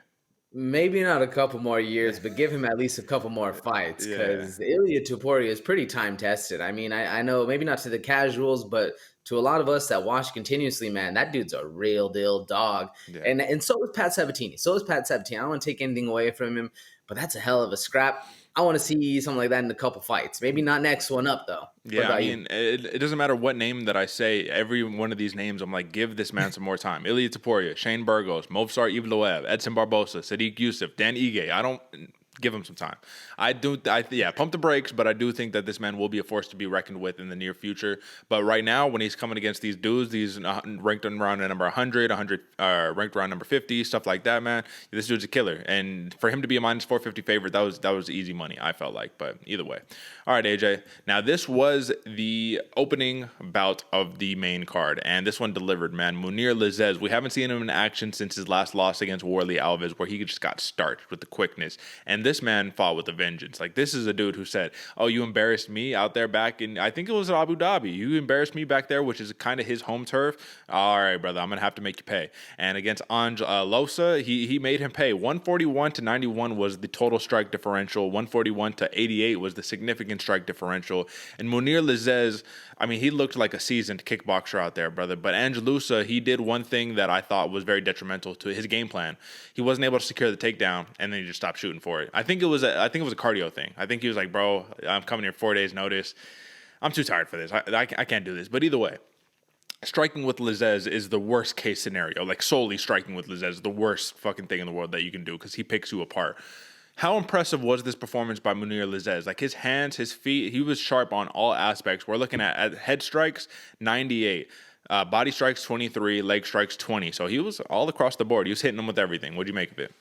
Maybe not a couple more years, but give him at least a couple more fights, because Ilia Topuria is pretty time tested. I know maybe not to the casuals, but to a lot of us that watch continuously, man, that dude's a real deal dog. Yeah. And so is Pat Sabatini. I don't want to take anything away from him, but that's a hell of a scrap. I want to see something like that in a couple fights. Maybe not next one up, though. Yeah, it doesn't matter what name that I say. Every one of these names, I'm like, give this man some more time. Ilia Topuria, Shane Burgos, Movsar Evloev, Edson Barbosa, Sadiq Youssef, Dan Ige. I don't give him some time. Pump the brakes, but I do think that this man will be a force to be reckoned with in the near future. But right now, when he's coming against these dudes, these ranked around number 100, ranked around number 50, stuff like that, man, this dude's a killer. And for him to be a minus 450 favorite, that was easy money, I felt like. But either way. All right, AJ. Now, this was the opening bout of the main card, and this one delivered, man. Mounir Lazzez, we haven't seen him in action since his last loss against Warlley Alves, where he just got starched with the quickness. And this man fought with a vengeance. Like, this is a dude who said, oh, you embarrassed me out there back in, I think it was Abu Dhabi. You embarrassed me back there, which is kind of his home turf. All right, brother, I'm going to have to make you pay. And against Ange Loosa, he made him pay. 141 to 91 was the total strike differential. 141 to 88 was the significant strike differential. And Mounir Lazzez, I mean, he looked like a seasoned kickboxer out there, brother. But Ange Loosa, he did one thing that I thought was very detrimental to his game plan. He wasn't able to secure the takedown, and then he just stopped shooting for it. I think it was a cardio thing. I think he was like, bro, I'm coming here 4 days notice. I'm too tired for this. I can't do this. But either way, striking with Lazzez is the worst case scenario. Like, solely striking with Lazzez is the worst fucking thing in the world that you can do, because he picks you apart. How impressive was this performance by Mounir Lazzez? Like, his hands, his feet, he was sharp on all aspects. We're looking at head strikes, 98. Body strikes, 23. Leg strikes, 20. So he was all across the board. He was hitting them with everything. What'd you make of it?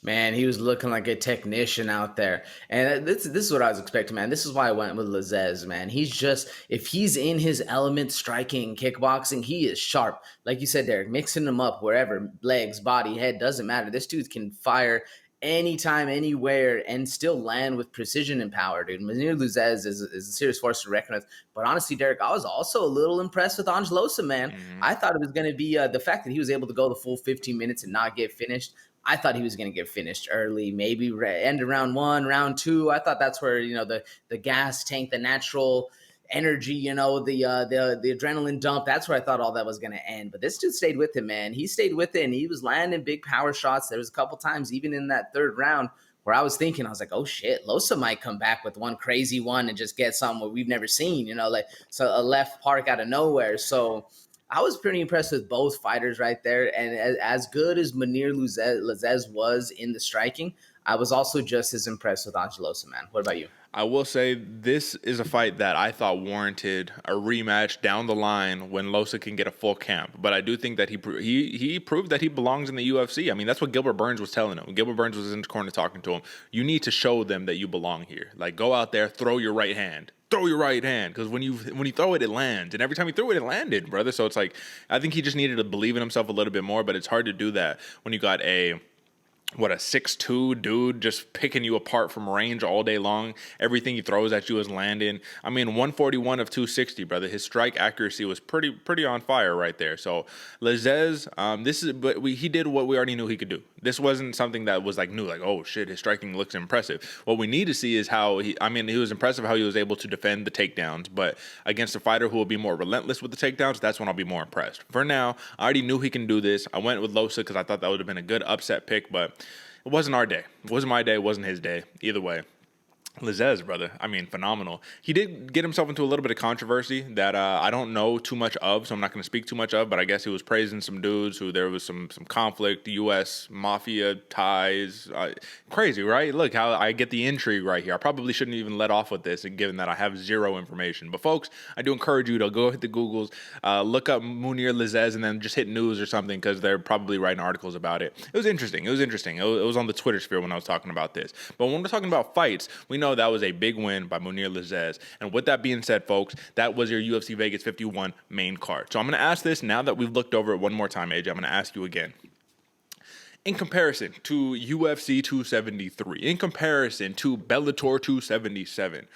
Man, he was looking like a technician out there. And this is what I was expecting, man. This is why I went with Lazzez, man. He's just, if he's in his element, striking, kickboxing, he is sharp. Like you said, Derick, mixing them up wherever, legs, body, head, doesn't matter. This dude can fire anytime, anywhere, and still land with precision and power, dude. Mounir Lazzez is a serious force to reckon with. But honestly, Derick, I was also a little impressed with Ange Loosa, man. Mm-hmm. I thought it was going to be the fact that he was able to go the full 15 minutes and not get finished. I thought he was going to get finished early, maybe end of round 1, round 2. I thought that's where, the gas tank, the natural energy, the adrenaline dump, that's where I thought all that was going to end. But this dude stayed with him, man. He stayed with it, and he was landing big power shots. There was a couple times, even in that third round, where I was like, oh shit, Loosa might come back with one crazy one and just get something we've never seen, so a left park out of nowhere. So I was pretty impressed with both fighters right there. And as good as Mounir Lazzez was in the striking, I was also just as impressed with Ange Loosa, man. What about you? I will say this is a fight that I thought warranted a rematch down the line when Loosa can get a full camp. But I do think that he proved that he belongs in the UFC. I mean, that's what Gilbert Burns was telling him. Gilbert Burns was in the corner talking to him. You need to show them that you belong here. Like, go out there, throw your right hand. Throw your right hand, because when you throw it, it lands. And every time he threw it, it landed, brother. So it's like, I think he just needed to believe in himself a little bit more, but it's hard to do that when you got a 6'2" dude just picking you apart from range all day long. Everything he throws at you is landing. I mean, 141 of 260, brother. His strike accuracy was pretty on fire right there. So Lazzez, he did what we already knew he could do. This wasn't something that was like new, like, oh shit, his striking looks impressive. What we need to see is how he was impressive how he was able to defend the takedowns, but against a fighter who will be more relentless with the takedowns, that's when I'll be more impressed. For now, I already knew he can do this. I went with Loosa because I thought that would have been a good upset pick, but it wasn't our day. It wasn't my day. It wasn't his day. Either way. Lazzez, brother, I mean, phenomenal. He did get himself into a little bit of controversy that I don't know too much of, so I'm not going to speak too much of, but I guess he was praising some dudes who there was some conflict, U.S. mafia ties. Crazy, right? Look how I get the intrigue right here. I probably shouldn't even let off with this, given that I have zero information. But folks, I do encourage you to go hit the Googles, look up Mounir Lazzez, and then just hit news or something, because they're probably writing articles about it. It was interesting. It was on the Twitter sphere when I was talking about this. But when we're talking about fights, we know that was a big win by Mounir Lazzez. And with that being said, folks, that was your UFC Vegas 51 main card. So I'm going to ask this now that we've looked over it one more time, AJ. I'm going to ask you again. In comparison to UFC 273, in comparison to Bellator 277,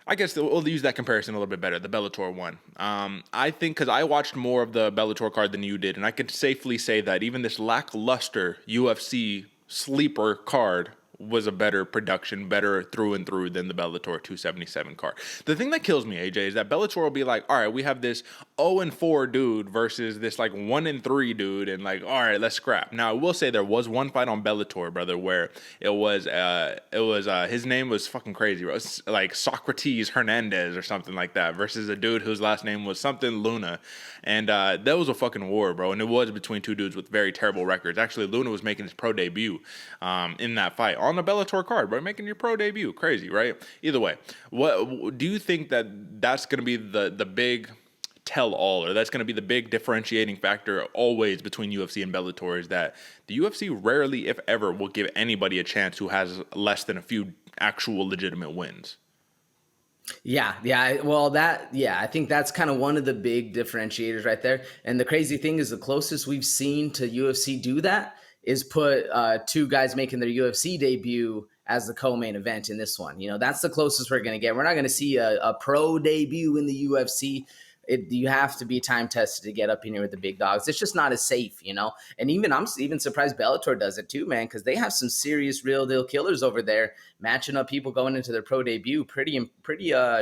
I guess we'll use that comparison a little bit better, the Bellator one. I think because I watched more of the Bellator card than you did, and I could safely say that even this lackluster UFC sleeper card was a better production, better through and through than the Bellator 277 card. The thing that kills me, AJ, is that Bellator will be like, all right, we have this 0-4 dude versus this like 1-3 dude, and like, all right, let's scrap. Now, I will say there was one fight on Bellator, brother, where it was his name was fucking crazy, bro. It was like Socrates Hernandez or something like that versus a dude whose last name was something Luna. And that was a fucking war, bro. And it was between two dudes with very terrible records. Actually, Luna was making his pro debut in that fight on the Bellator card, bro. Making your pro debut. Crazy, right? Either way, what do you think that's going to be the big tell-all, or that's going to be the big differentiating factor always between UFC and Bellator, is that the UFC rarely, if ever, will give anybody a chance who has less than a few actual legitimate wins? Yeah. Well, I think that's kind of one of the big differentiators right there. And the crazy thing is the closest we've seen to UFC do that is put two guys making their UFC debut as the co-main event in this one. That's the closest we're going to get. We're not going to see a pro debut in the UFC. You have to be time tested to get up in here with the big dogs. It's just not as safe, And I'm even surprised Bellator does it too, man, because they have some serious real deal killers over there matching up people going into their pro debut. Pretty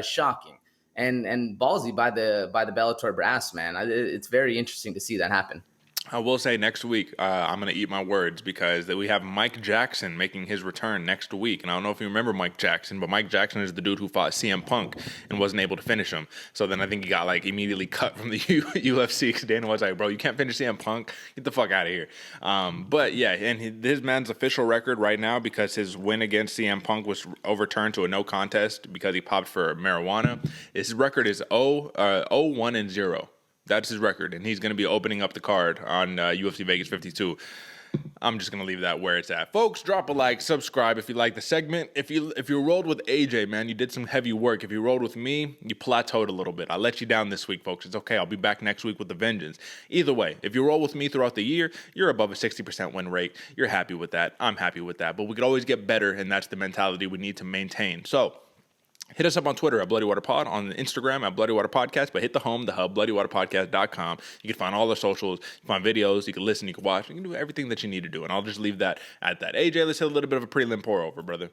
shocking and ballsy by the Bellator brass, man. It's very interesting to see that happen. I will say next week, I'm going to eat my words because we have Mike Jackson making his return next week. And I don't know if you remember Mike Jackson, but Mike Jackson is the dude who fought CM Punk and wasn't able to finish him. So then I think he got immediately cut from the UFC because Dana was like, bro, you can't finish CM Punk. Get the fuck out of here. But yeah, and his man's official record right now, because his win against CM Punk was overturned to a no contest because he popped for marijuana. His record is 0-1-0. That's his record, and he's going to be opening up the card on UFC Vegas 52. I'm just going to leave that where it's at. Folks, drop a like, subscribe if you like the segment. If you rolled with AJ, man, you did some heavy work. If you rolled with me, you plateaued a little bit. I let you down this week, folks. It's okay. I'll be back next week with a vengeance. Either way, if you roll with me throughout the year, you're above a 60% win rate. You're happy with that. I'm happy with that. But we could always get better, and that's the mentality we need to maintain. So, hit us up on Twitter at Bloody Water Pod, on Instagram at Bloody Water Podcast, but hit the hub, bloodywaterpodcast.com. You can find all the socials, you can find videos, you can listen, you can watch, you can do everything that you need to do, and I'll just leave that at that. AJ, let's hit a little bit of a prelim pour-over, brother.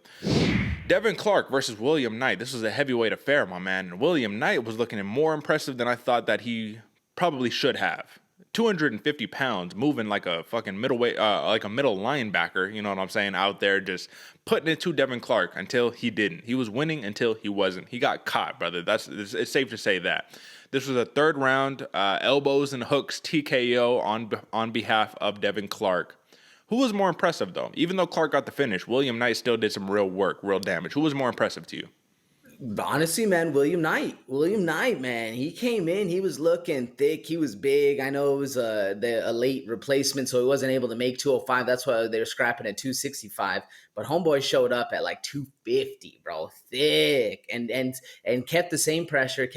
Devin Clark versus William Knight. This was a heavyweight affair, my man, and William Knight was looking more impressive than I thought that he probably should have. 250 pounds, moving like a fucking middleweight, like a middle linebacker, you know what I'm saying, out there just putting it to Devin Clark until he didn't. He was winning until he wasn't. He got caught, brother. It's safe to say that. This was a third round, elbows and hooks TKO on behalf of Devin Clark. Who was more impressive, though? Even though Clark got the finish, William Knight still did some real work, real damage. Who was more impressive to you? Honestly, man, William Knight, man, he came in, he was looking thick, he was big. I know it was a late replacement, so he wasn't able to make 205. That's why they were scrapping at 265. But homeboy showed up at 250, bro, thick, and kept the same pressure,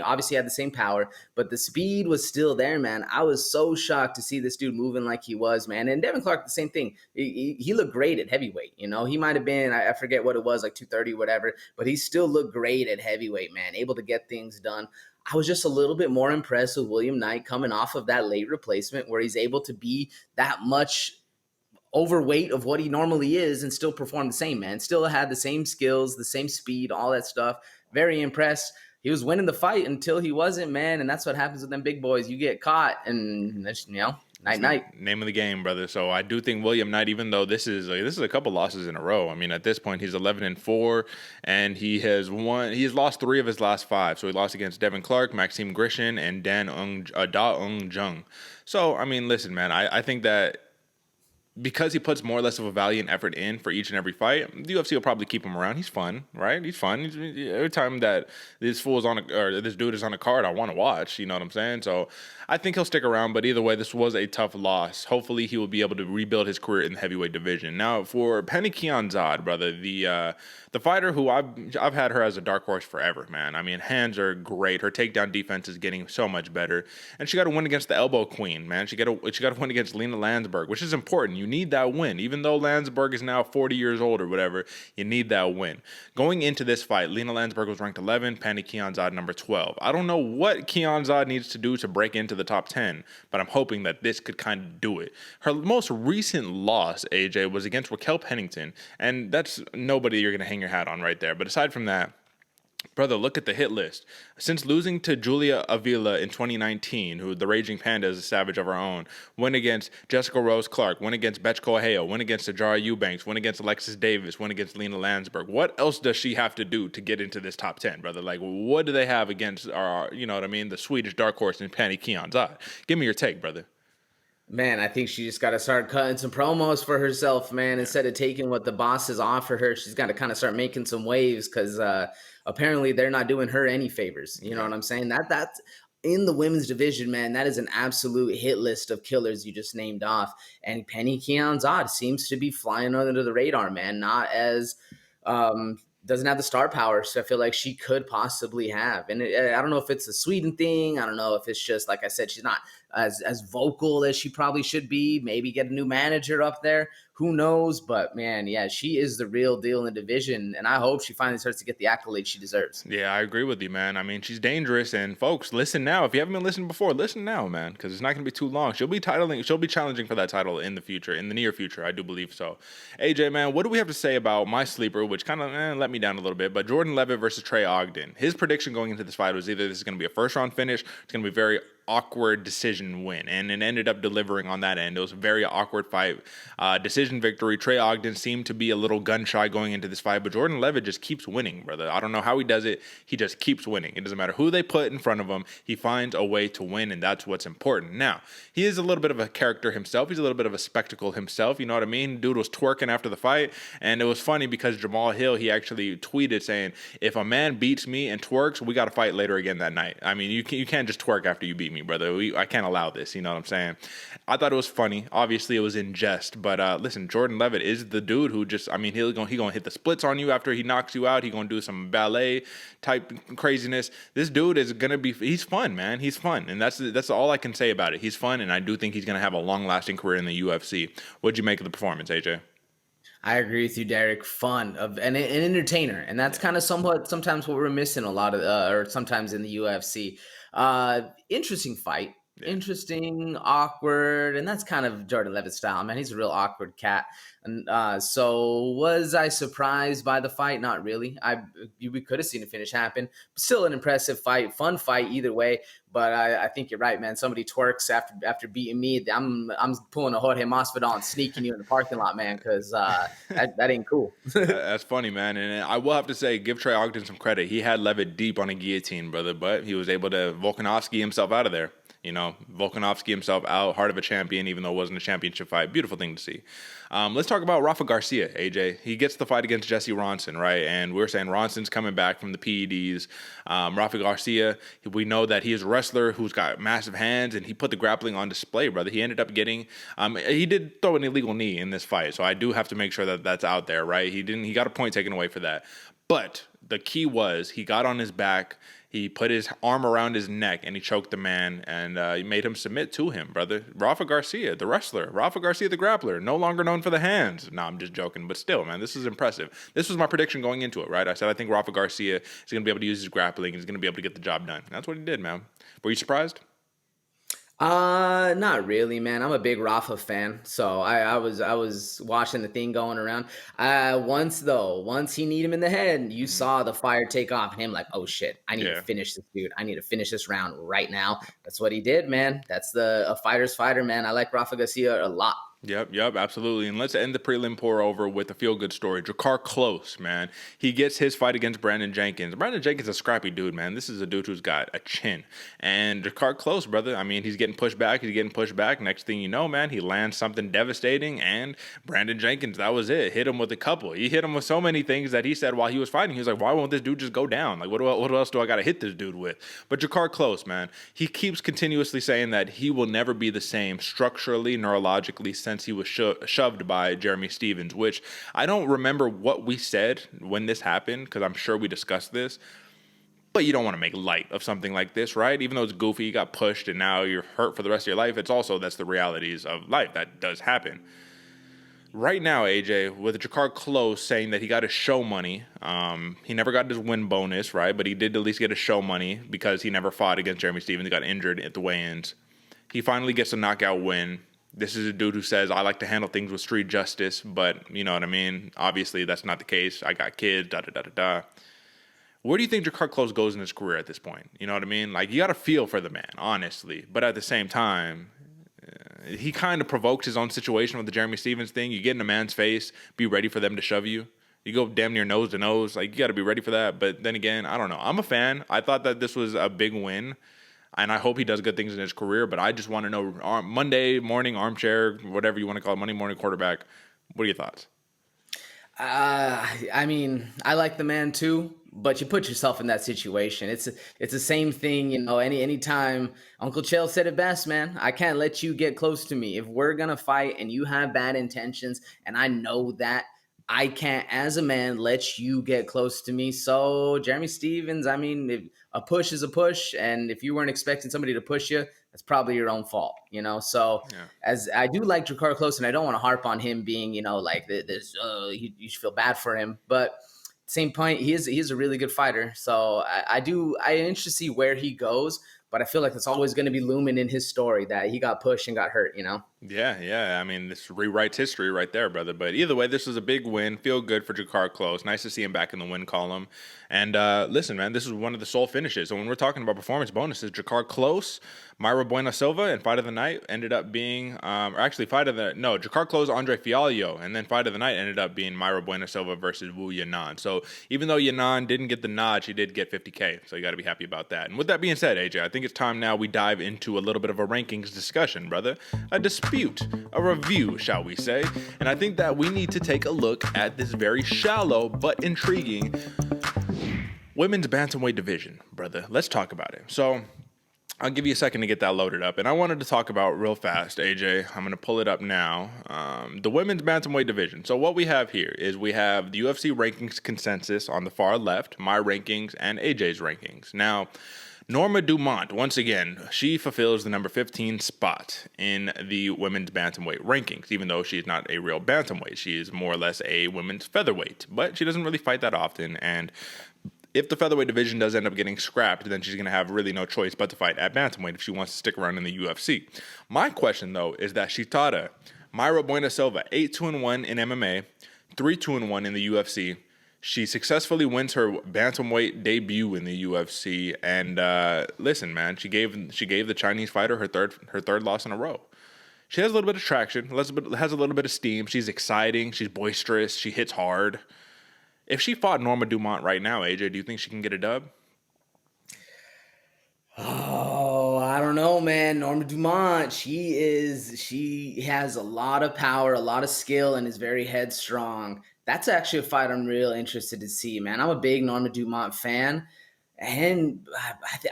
obviously had the same power, but the speed was still there, man. I was so shocked to see this dude moving like he was, man. And Devin Clark, the same thing. He looked great at heavyweight. He might have been, I forget what it was, 230, whatever, but he still looked great at heavyweight, man, able to get things done. I was just a little bit more impressed with William Knight coming off of that late replacement where he's able to be that much overweight of what he normally is and still perform the same, man. Still had the same skills, the same speed, all that stuff. Very impressed. He was winning the fight until he wasn't, man, and that's what happens with them big boys. You get caught, and that's, night. Name of the game, brother. So I do think William Knight, even though this is a couple losses in a row. I mean, at this point, he's 11-4, and he has lost 3 of his last 5. So he lost against Devin Clark, Maxime Grishin, and Da Eung Jung. So I mean, listen, man, I think that because he puts more or less of a valiant effort in for each and every fight, the UFC will probably keep him around. He's fun, right? He's fun. Every time that this dude is on a card, I want to watch. You know what I'm saying? So I think he'll stick around. But either way, this was a tough loss. Hopefully, he will be able to rebuild his career in the heavyweight division. Now, for Pannie Kianzad, brother, the fighter who I've had her as a dark horse forever, man. I mean, hands are great. Her takedown defense is getting so much better, and she got to win against the elbow queen, man. She got to win against Lina Lansberg, which is important. You need that win, even though Lansberg is now 40 years old or whatever. You need that win. Going into this fight, Lina Lansberg was ranked 11, Pannie Kianzad number 12. I don't know what Kianzad needs to do to break into the top 10, but I'm hoping that this could kind of do it. Her most recent loss, AJ, was against Raquel Pennington, and that's nobody you're going to hang your hat on right there. But aside from that, brother, look at the hit list. Since losing to Julia Avila in 2019, who the Raging Panda is a savage of her own, win against Jessica Rose Clark, win against Betch Koheo, win against Ajara Eubanks, win against Alexis Davis, win against Lina Lansberg. What else does she have to do to get into this top 10, brother? What do they have against our, you know what I mean, the Swedish dark horse in Pannie Kianzad? Give me your take, brother. Man, I think she just got to start cutting some promos for herself, man. Instead of taking what the bosses offer her, she's got to kind of start making some waves because apparently they're not doing her any favors. You know what I'm saying? That's in the women's division, man. That is an absolute hit list of killers you just named off. And Pannie Kianzad seems to be flying under the radar, man. Not as doesn't have the star power, so I feel like she could possibly have. And I don't know if it's a Sweden thing. I don't know if it's just, like I said, she's not as vocal as she probably should be. Maybe get a new manager up there. Who knows? But man, yeah, she is the real deal in the division, and I hope she finally starts to get the accolades she deserves. Yeah, I agree with you, man. I mean, she's dangerous, and folks, listen now. If you haven't been listening before, listen now, man, because it's not going to be too long. She'll be challenging for that title in the near future. I do believe so. AJ, man, what do we have to say about my sleeper, which kind of let me down a little bit, but Jordan Levitt versus Trey Ogden. His prediction going into this fight was either this is going to be a first-round finish, it's going to be very awkward decision win, and it ended up delivering on that end. It was a very awkward fight, decision victory. Trey Ogden seemed to be a little gun shy going into this fight, but Jordan Levitt just keeps winning, brother. I don't know how he does it. He just keeps winning. It doesn't matter who they put in front of him. He finds a way to win, and that's what's important. Now, he is a little bit of a character himself. He's a little bit of a spectacle himself. You know what I mean? Dude was twerking after the fight, and it was funny because Jamal Hill, he actually tweeted saying, if a man beats me and twerks, we got to fight later again that night. I mean, you can't just twerk after you beat me, brother. I can't allow this. You know what I'm saying? I thought it was funny. Obviously, it was in jest. But listen, Jordan Levitt is the dude who just, I mean, he gonna hit the splits on you after he knocks you out. He gonna do some ballet type craziness. This dude is gonna be. He's fun, man. He's fun, and that's all I can say about it. He's fun, and I do think he's gonna have a long lasting career in the UFC. What'd you make of the performance, AJ? I agree with you, Derick. Fun and an entertainer, and that's kind of sometimes what we're missing a lot of, or sometimes in the UFC. Interesting fight. Yeah. Interesting, awkward, and that's kind of Jordan Levitt's style, man. He's a real awkward cat. And so was I surprised by the fight? Not really. We could have seen a finish happen. Still an impressive fight, fun fight either way. But I think you're right, man. Somebody twerks after beating me. I'm pulling a Jorge Masvidal and sneaking you in the parking lot, man, because that ain't cool. That's funny, man. And I will have to say, give Trey Ogden some credit. He had Levitt deep on a guillotine, brother, but he was able to Volkanovski himself out of there. You know, Volkanovski himself out, heart of a champion, even though it wasn't a championship fight. Beautiful thing to see. Let's talk about Rafa Garcia, AJ. He gets the fight against Jesse Ronson, right? And we're saying Ronson's coming back from the PEDs. Rafa Garcia, we know that he is a wrestler who's got massive hands, and he put the grappling on display, brother. He ended up getting, he did throw an illegal knee in this fight, so I do have to make sure that that's out there, right? He got a point taken away for that. But the key was he got on his back, he put his arm around his neck, and he choked the man, and he made him submit to him, brother. Rafa Garcia, the wrestler. Rafa Garcia, the grappler. No longer known for the hands. No, I'm just joking. But still, man, this is impressive. This was my prediction going into it, right? I said I think Rafa Garcia is going to be able to use his grappling. He's going to be able to get the job done. And that's what he did, man. Were you surprised? Not really, man. I'm a big Rafa fan, so I was watching the thing going around. Once he kneed him in the head, you saw the fire take off, and him like, oh shit, I need to finish this dude. I need to finish this round right now. That's what he did, man. That's a fighter's fighter, man. I like Rafa Garcia a lot. Yep, absolutely. And let's end the prelim pour-over with a feel-good story. Drakkar Klose, man. He gets his fight against Brandon Jenkins. Brandon Jenkins is a scrappy dude, man. This is a dude who's got a chin. And Drakkar Klose, brother, I mean, he's getting pushed back. Next thing you know, man, he lands something devastating, and Brandon Jenkins, that was it. Hit him with a couple. He hit him with so many things that he said while he was fighting. He was like, why won't this dude just go down? Like, what else do I got to hit this dude with? But Drakkar Klose, man, he keeps continuously saying that he will never be the same structurally, neurologically, since he was shoved by Jeremy Stephens, which I don't remember what we said when this happened, because I'm sure we discussed this, but you don't want to make light of something like this, right? Even though it's goofy, you got pushed and now you're hurt for the rest of your life. It's also, that's the realities of life. That does happen. Right now, AJ, with Drakkar Klose saying that he got his show money, he never got his win bonus, right? But he did at least get his show money because he never fought against Jeremy Stephens. He got injured at the weigh-ins. He finally gets a knockout win. This is a dude who says, I like to handle things with street justice, but you know what I mean? Obviously, that's not the case. I got kids, da-da-da-da-da. Where do you think Drakkar Klose goes in his career at this point? You know what I mean? Like, you got to feel for the man, honestly. But at the same time, he kind of provoked his own situation with the Jeremy Stephens thing. You get in a man's face, be ready for them to shove you. You go damn near nose to nose. Like, you got to be ready for that. But then again, I don't know. I'm a fan. I thought that this was a big win. And I hope he does good things in his career, but I just want to know, Monday morning armchair, whatever you want to call it, Monday morning quarterback, what are your thoughts? I mean, I like the man too, but you put yourself in that situation. It's the same thing, you know, anytime. Uncle Chael said it best, man. I can't let you get close to me. If we're going to fight and you have bad intentions, and I know that, I can't, as a man, let you get close to me. So Jeremy Stephens, I mean, a push is a push. And if you weren't expecting somebody to push you, it's probably your own fault, So as I do like Drakkar Klose, and I don't want to harp on him being, like this, you should feel bad for him. But at the same point, he is a really good fighter. So I'm interested to see where he goes. But I feel like it's always going to be looming in his story that he got pushed and got hurt, Yeah. I mean, this rewrites history right there, brother. But either way, this was a big win. Feel good for Drakkar Klose. Nice to see him back in the win column. And listen, man, this is one of the sole finishes. So when we're talking about performance bonuses, Drakkar Klose, Mayra Bueno Silva, and fight of the night ended up being, Drakkar Klose, Andre Fialho, and then fight of the night ended up being Mayra Bueno Silva versus Wu Yanan. So even though Yanan didn't get the nod, she did get 50K. So you got to be happy about that. And with that being said, AJ, I think it's time now we dive into a little bit of a rankings discussion, brother. A dispute, a review, shall we say. And I think that we need to take a look at this very shallow but intriguing women's bantamweight division, brother. Let's talk about it. So I'll give you a second to get that loaded up. And I wanted to talk about real fast, AJ. I'm going to pull it up now. The women's bantamweight division. So what we have here is we have the UFC rankings consensus on the far left, my rankings, and AJ's rankings. Now, Norma Dumont, once again, she fulfills the number 15 spot in the women's bantamweight rankings, even though she is not a real bantamweight. She is more or less a women's featherweight, but she doesn't really fight that often. And if the featherweight division does end up getting scrapped, then she's going to have really no choice but to fight at bantamweight if she wants to stick around in the UFC. My question, though, is that Shitada, Mayra Bueno Silva, 8-2-1 in MMA, 3-2-1 in the UFC. She successfully wins her bantamweight debut in the UFC, and listen, man, she gave the Chinese fighter her third loss in a row. She has a little bit of traction, has a little bit of steam. She's exciting, she's boisterous, she hits hard. If she fought Norma Dumont right now, AJ, do you think she can get a dub? Oh, I don't know, man. Norma Dumont, she has a lot of power, a lot of skill, and is very headstrong. That's actually a fight I'm real interested to see, man. I'm a big Norma Dumont fan, and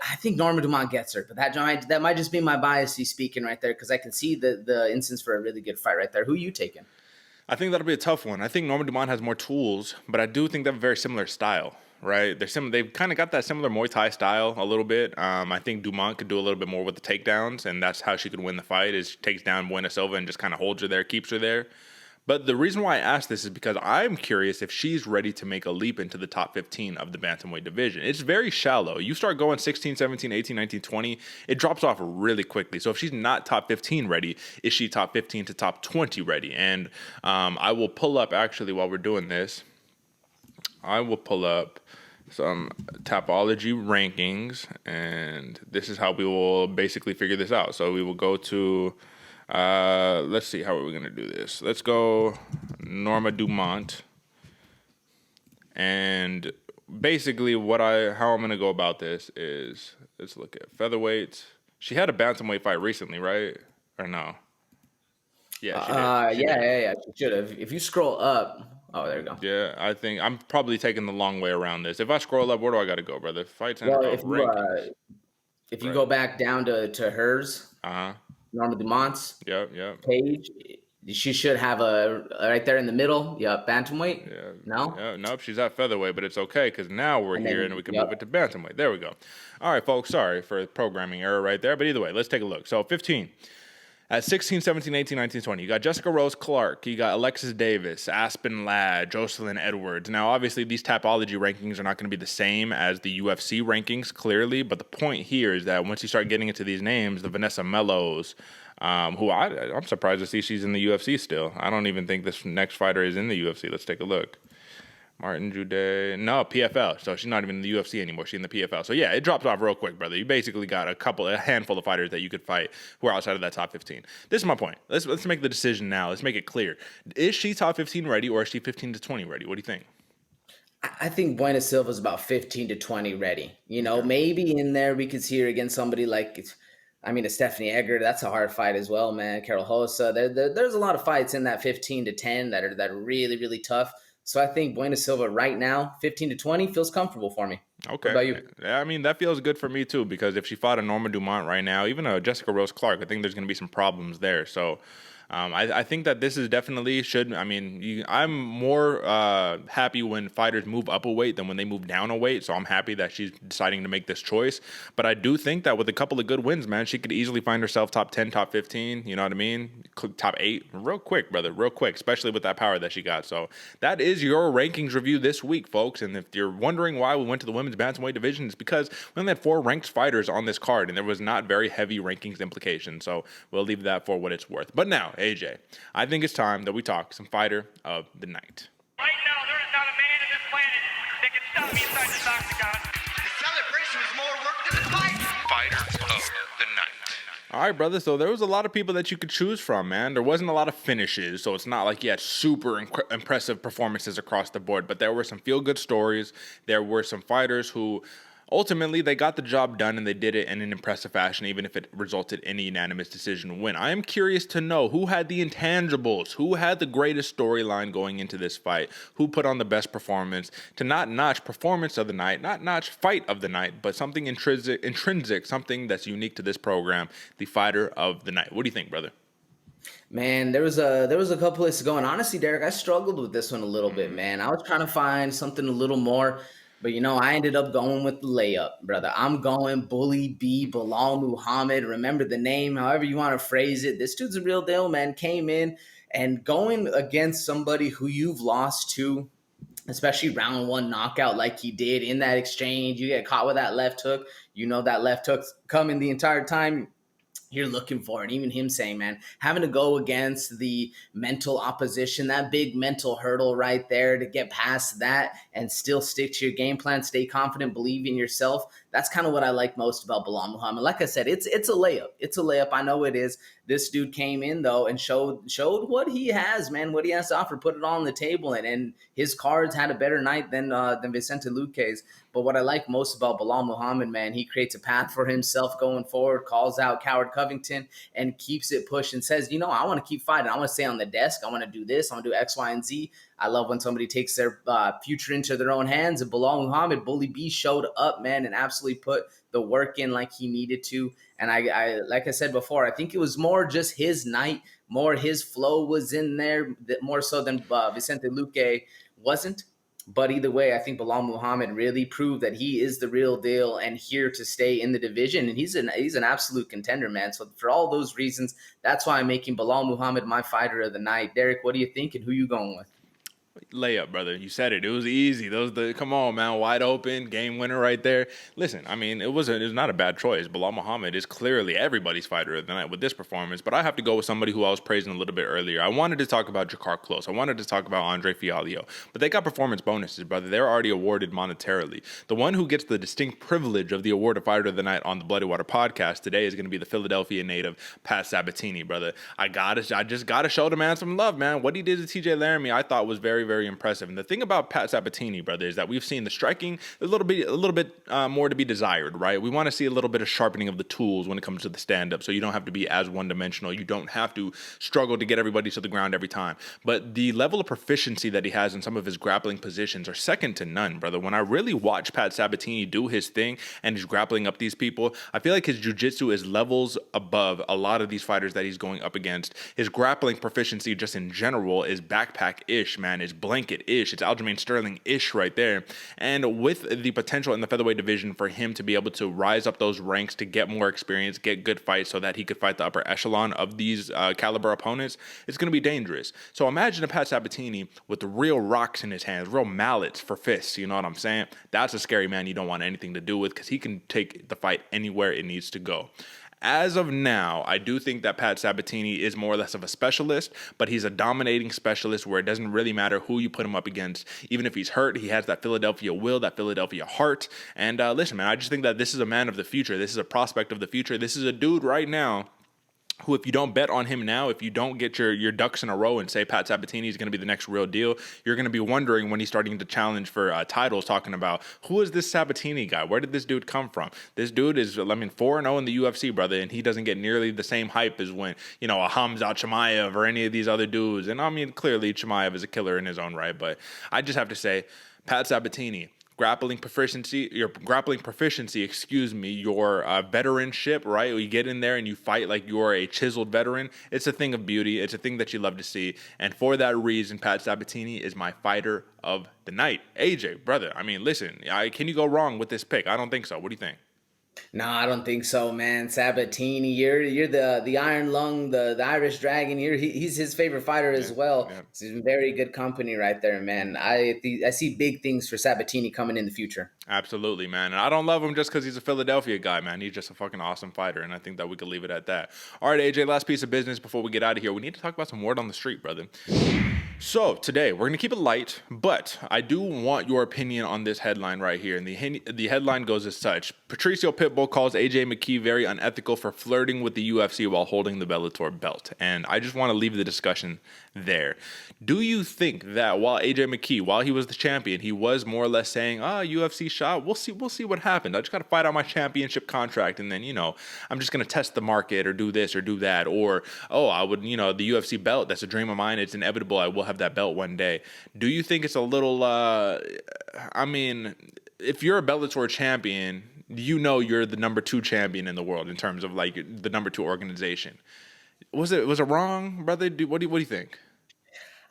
I think Norma Dumont gets her. But that might just be my bias speaking right there, because I can see the instance for a really good fight right there. Who are you taking? I think that'll be a tough one. I think Norma Dumont has more tools, but I do think they have a very similar style, right? They've kind of got that similar Muay Thai style a little bit. I think Dumont could do a little bit more with the takedowns, and that's how she could win the fight, is she takes down Bueno Silva and just kind of holds her there, keeps her there. But the reason why I ask this is because I'm curious if she's ready to make a leap into the top 15 of the bantamweight division. It's very shallow. You start going 16, 17, 18, 19, 20, it drops off really quickly. So if she's not top 15 ready, is she top 15 to top 20 ready? And I will pull up, actually, while we're doing this, I will pull up some Tapology rankings, and this is how we will basically figure this out. So we will go to... let's see, how are we going to do this? Let's go Norma Dumont. And basically how I'm going to go about this is, let's look at featherweights. She had a bantamweight fight recently, right? Or no? Yeah, she did. Yeah, she should have. If you scroll up, oh, there you go. Yeah, I think I'm probably taking the long way around this. If I scroll up, where do I got to go, brother? Fights and if you go back down to hers, Norma Dumont's page, she should have a right there in the middle. Yep, bantamweight. Yeah. No? Yeah, nope, she's at featherweight, but it's okay because now we're here and we can move it to bantamweight. There we go. All right, folks, sorry for the programming error right there, but either way, let's take a look. So 15. At 16, 17, 18, 19, 20, you got Jessica Rose Clark, you got Alexis Davis, Aspen Ladd, Jocelyn Edwards. Now, obviously, these Tapology rankings are not going to be the same as the UFC rankings, clearly, but the point here is that once you start getting into these names, the Vanessa Mellos, who I'm surprised to see she's in the UFC still. I don't even think this next fighter is in the UFC. Let's take a look. Martin Jude, no, PFL. So she's not even in the UFC anymore. She's in the PFL. So yeah, it drops off real quick, brother. You basically got a handful of fighters that you could fight who are outside of that top 15. This is my point. Let's make the decision now. Let's make it clear. Is she top 15 ready, or is she 15 to 20 ready? What do you think? I think Bueno Silva's about 15 to 20 ready. Maybe in there we could see her against somebody like, a Stephanie Egger. That's a hard fight as well, man. Carol Hossa. There's a lot of fights in that 15 to 10 that are really, really tough. So I think Bueno Silva right now, 15 to 20, feels comfortable for me. Okay. What about you? Yeah, that feels good for me too, because if she fought a Norma Dumont right now, even a Jessica Rose Clark, I think there's going to be some problems there. So I think that this is definitely I'm more happy when fighters move up a weight than when they move down a weight. So I'm happy that she's deciding to make this choice. But I do think that with a couple of good wins, man, she could easily find herself top 10, top 15. You know what I mean? Top 8 real quick, brother, real quick, especially with that power that she got. So that is your rankings review this week, folks. And if you're wondering why we went to the women's bantamweight division, it's because we only had 4 ranked fighters on this card, and there was not very heavy rankings implications. So we'll leave that for what it's worth. But now, AJ, I think it's time that we talk some fighter of the night. Right now, there is not a man on this planet that can stop me inside this octagon. The celebration is more work than the fight. Fighter of the night. All right, brother. So there was a lot of people that you could choose from, man. There wasn't a lot of finishes, so it's not like you had super impressive performances across the board. But there were some feel-good stories. There were some fighters who ultimately they got the job done, and they did it in an impressive fashion, even if it resulted in a unanimous decision win. I am curious to know who had the intangibles, who had the greatest storyline going into this fight, who put on the best performance, to not notch performance of the night, not notch fight of the night, but something intrinsic, something that's unique to this program, the fighter of the night. What do you think, brother? Man, there was a couple places to go, and honestly, Derick, I struggled with this one a little bit, man. I was trying to find something a little more. But, I ended up going with the layup, brother. I'm going Bully B, Belal Muhammad. Remember the name, however you want to phrase it. This dude's a real deal, man. Came in and going against somebody who you've lost to, especially round 1 knockout like he did in that exchange. You get caught with that left hook. That left hook's coming the entire time you're looking for it. Even him saying, man, having to go against the mental opposition, that big mental hurdle right there, to get past that and still stick to your game plan, stay confident, believe in yourself. That's kind of what I like most about Belal Muhammad. Like I said, it's a layup. It's a layup. I know it is. This dude came in, though, and showed what he has, man, what he has to offer, put it all on the table. And his cards had a better night than Vicente Luque's. But what I like most about Belal Muhammad, man, he creates a path for himself going forward, calls out Coward Covington, and keeps it pushed and says, I want to keep fighting. I want to stay on the desk. I want to do this. I want to do X, Y, and Z. I love when somebody takes their future into their own hands. And Belal Muhammad, Bully B, showed up, man, and absolutely put the work in like he needed to. And I like I said before, I think it was more just his night, more his flow was in there, more so than Vicente Luque wasn't. But either way, I think Belal Muhammad really proved that he is the real deal and here to stay in the division. And he's an absolute contender, man. So for all those reasons, that's why I'm making Belal Muhammad my fighter of the night. Derick, what do you think and who you going with? Layup, brother. You said it. It was easy. Come on, man. Wide open, game winner right there. Listen, it was not a bad choice. Belal Muhammad is clearly everybody's fighter of the night with this performance, but I have to go with somebody who I was praising a little bit earlier. I wanted to talk about Drakkar Klose. I wanted to talk about Andre Fialho, but they got performance bonuses, brother. They're already awarded monetarily. The one who gets the distinct privilege of the award of fighter of the night on the Bloody Water podcast today is going to be the Philadelphia native, Pat Sabatini, brother. I just gotta show the man some love, man. What he did to TJ Laramie, I thought was very, very impressive. And the thing about Pat Sabatini, brother, is that we've seen the striking a little bit more to be desired, right? We want to see a little bit of sharpening of the tools when it comes to the stand-up, so you don't have to be as one-dimensional. You don't have to struggle to get everybody to the ground every time. But the level of proficiency that he has in some of his grappling positions are second to none, brother. When I really watch Pat Sabatini do his thing and he's grappling up these people, I feel like his jiu-jitsu is levels above a lot of these fighters that he's going up against. His grappling proficiency just in general is backpack-ish, man. It's blanket-ish. It's Aljamain Sterling-ish right there. And with the potential in the featherweight division for him to be able to rise up those ranks, to get more experience, get good fights so that he could fight the upper echelon of these caliber opponents, it's going to be dangerous. So imagine a Pat Sabatini with the real rocks in his hands, real mallets for fists, you know what I'm saying? That's a scary man you don't want anything to do with, because he can take the fight anywhere it needs to go. As of now, I do think that Pat Sabatini is more or less of a specialist, but he's a dominating specialist where it doesn't really matter who you put him up against. Even if he's hurt, he has that Philadelphia will, that Philadelphia heart. And listen, man, I just think that this is a man of the future. This is a prospect of the future. This is a dude right now who, if you don't bet on him now, if you don't get your ducks in a row and say Pat Sabatini is going to be the next real deal, you're going to be wondering when he's starting to challenge for titles, talking about, who is this Sabatini guy? Where did this dude come from? This dude is, 4-0 in the UFC, brother, and he doesn't get nearly the same hype as when, a Khamzat Chimaev or any of these other dudes. And clearly Chimaev is a killer in his own right, but I just have to say, Pat Sabatini, grappling proficiency, your veteranship, right? You get in there and you fight like you're a chiseled veteran. It's a thing of beauty. It's a thing that you love to see. And for that reason, Pat Sabatini is my fighter of the night. AJ, brother, I mean, listen, can you go wrong with this pick? I don't think so. What do you think? No, I don't think so, man. Sabatini, you're the Iron Lung, the Irish Dragon. He's his favorite fighter as well. Yeah. It's very good company right there, man. I see big things for Sabatini coming in the future. Absolutely, man. And I don't love him just because he's a Philadelphia guy, man. He's just a fucking awesome fighter, and I think that we could leave it at that. All right, AJ, last piece of business before we get out of here. We need to talk about some word on the street, brother. So today, we're going to keep it light, but I do want your opinion on this headline right here. And the headline goes as such. Patricio Pitbull calls AJ McKee very unethical for flirting with the UFC while holding the Bellator belt. And I just want to leave the discussion there. Do you think that while AJ McKee, while he was the champion, he was more or less saying, UFC shot, we'll see what happens. I just got to fight out my championship contract, and then, I'm just going to test the market or do this or do that. Or, the UFC belt, that's a dream of mine. It's inevitable. I will have that belt one day. Do you think it's a little, if you're a Bellator champion, you're the number 2 champion in the world in terms of like the number 2 organization. Was it wrong, brother? What do you think?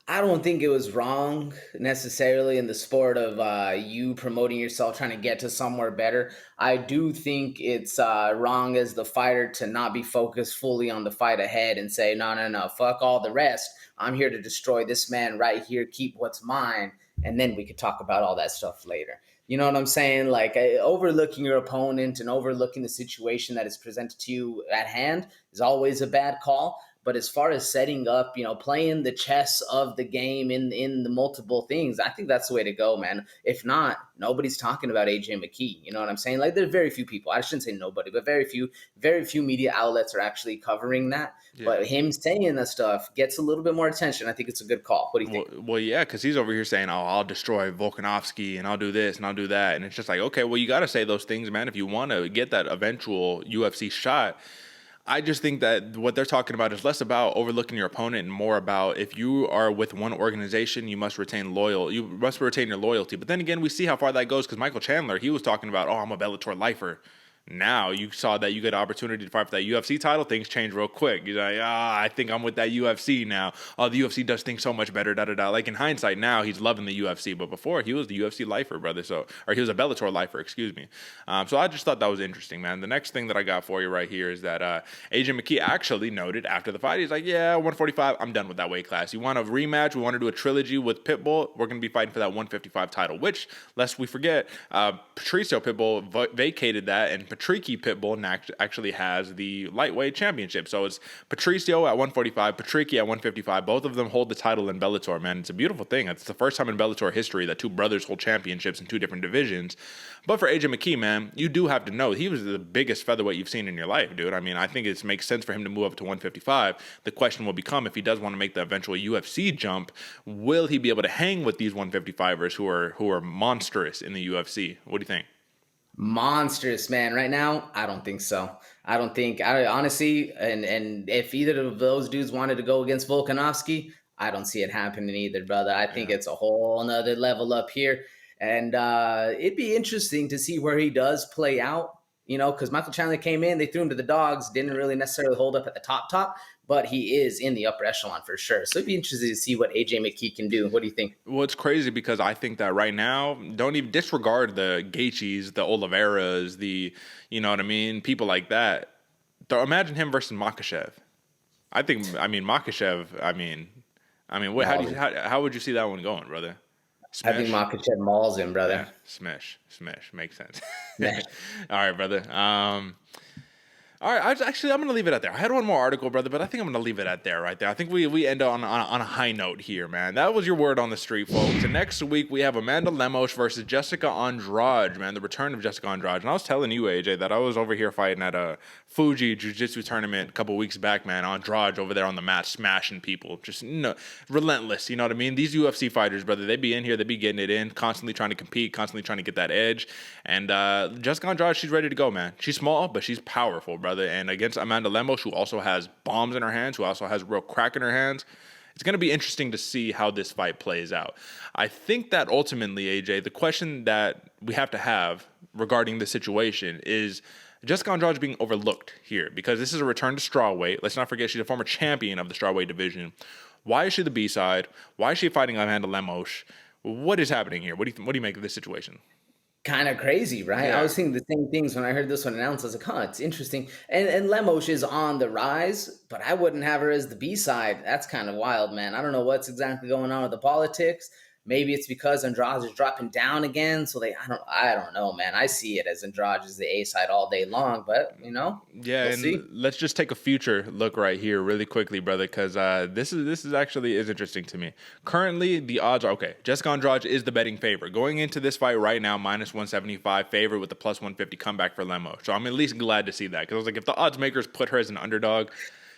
I don't think it was wrong necessarily in the sport of you promoting yourself, trying to get to somewhere better. I do think it's wrong as the fighter to not be focused fully on the fight ahead and say, no, fuck all the rest. I'm here to destroy this man right here, keep what's mine, and then we could talk about all that stuff later. You know what I'm saying? Like overlooking your opponent and overlooking the situation that is presented to you at hand is always a bad call. But as far as setting up, playing the chess of the game in the multiple things, I think that's the way to go, man. If not, nobody's talking about AJ McKee. You know what I'm saying? Like, there are very few people. I shouldn't say nobody, but very few media outlets are actually covering that. Yeah. But him saying that stuff gets a little bit more attention. I think it's a good call. What do you think? Well, yeah, because he's over here saying, I'll destroy Volkanovski and I'll do this and I'll do that. And it's just like, okay, well, you got to say those things, man, if you want to get that eventual UFC shot. I just think that what they're talking about is less about overlooking your opponent and more about if you are with one organization, you must retain your loyalty. But then again, we see how far that goes because Michael Chandler, he was talking about, I'm a Bellator lifer. Now you saw that you get an opportunity to fight for that UFC title, things change real quick. You're like, I think I'm with that UFC now. Oh, the UFC does things so much better, da-da-da. Like in hindsight now, he's loving the UFC. But before, he was the UFC lifer, brother. Or he was a Bellator lifer, excuse me. So I just thought that was interesting, man. The next thing that I got for you right here is that AJ McKee actually noted after the fight, he's like, 145, I'm done with that weight class. You want a rematch? We want to do a trilogy with Pitbull. We're going to be fighting for that 155 title, which, lest we forget, Patricio Pitbull vacated that, and Patricky Pitbull actually has the lightweight championship. So it's Patricio at 145, Patricky at 155. Both of them hold the title in Bellator, man. It's a beautiful thing. It's the first time in Bellator history that 2 brothers hold championships in 2 different divisions. But for AJ McKee, man, you do have to know he was the biggest featherweight you've seen in your life, dude. I mean, I think it makes sense for him to move up to 155. The question will become, if he does want to make the eventual UFC jump, will he be able to hang with these 155ers who are monstrous in the UFC? What do you think? Monstrous, man. Right now, I don't think so. I honestly, and if either of those dudes wanted to go against Volkanovski, I don't see it happening either, brother. I think it's a whole nother level up here. And it'd be interesting to see where he does play out, because Michael Chandler came in, they threw him to the dogs, didn't really necessarily hold up at the top, but he is in the upper echelon for sure. So it'd be interesting to see what AJ McKee can do. What do you think? Well, it's crazy because I think that right now, don't even disregard the Gaethjes, the Oliveras, people like that. Imagine him versus Makhachev. Makhachev, how would you see that one going, brother? Smash. I think Makhachev mauls him, brother. Yeah. Smash. Makes sense. All right, brother. All right, I'm going to leave it at there. I had one more article, brother, but I think I'm going to leave it at there right there. I think we end on a high note here, man. That was your word on the street, folks. And next week, we have Amanda Lemos versus Jessica Andrade, man, the return of Jessica Andrade. And I was telling you, AJ, that I was over here fighting at a Fuji Jiu-Jitsu tournament a couple weeks back, man. Andrade over there on the mat smashing people. Just relentless, you know what I mean? These UFC fighters, brother, they be in here, they be getting it in, constantly trying to compete, constantly trying to get that edge. And Jessica Andrade, she's ready to go, man. She's small, but she's powerful, brother. And against Amanda Lemos, who also has bombs in her hands, who also has real crack in her hands, It's going to be interesting to see how this fight plays out. I think that ultimately, AJ, the question that we have to have regarding the situation is Jessica Andrade being overlooked here because this is a return to strawweight. Let's not forget she's a former champion of the strawweight division. Why is she the B-side? Why is she fighting Amanda Lemos? What is happening here? What do you make of this situation? Kind of crazy, right? Yeah. I was thinking the same things when I heard this one announced. I was like, huh, it's interesting. And Lemos is on the rise, but I wouldn't have her as the B-side. That's kind of wild, man. I don't know what's exactly going on with the politics. Maybe it's because Andrade is dropping down again. So I don't know, man. I see it as Andrade is the A side all day long, but yeah. We'll and see. Let's just take a future look right here really quickly, brother, because this is actually interesting to me. Currently, the odds are okay. Jessica Andrade is the betting favorite. Going into this fight right now, minus 175 favorite with the plus 150 comeback for Lemos. So I'm at least glad to see that because I was like, if the odds makers put her as an underdog,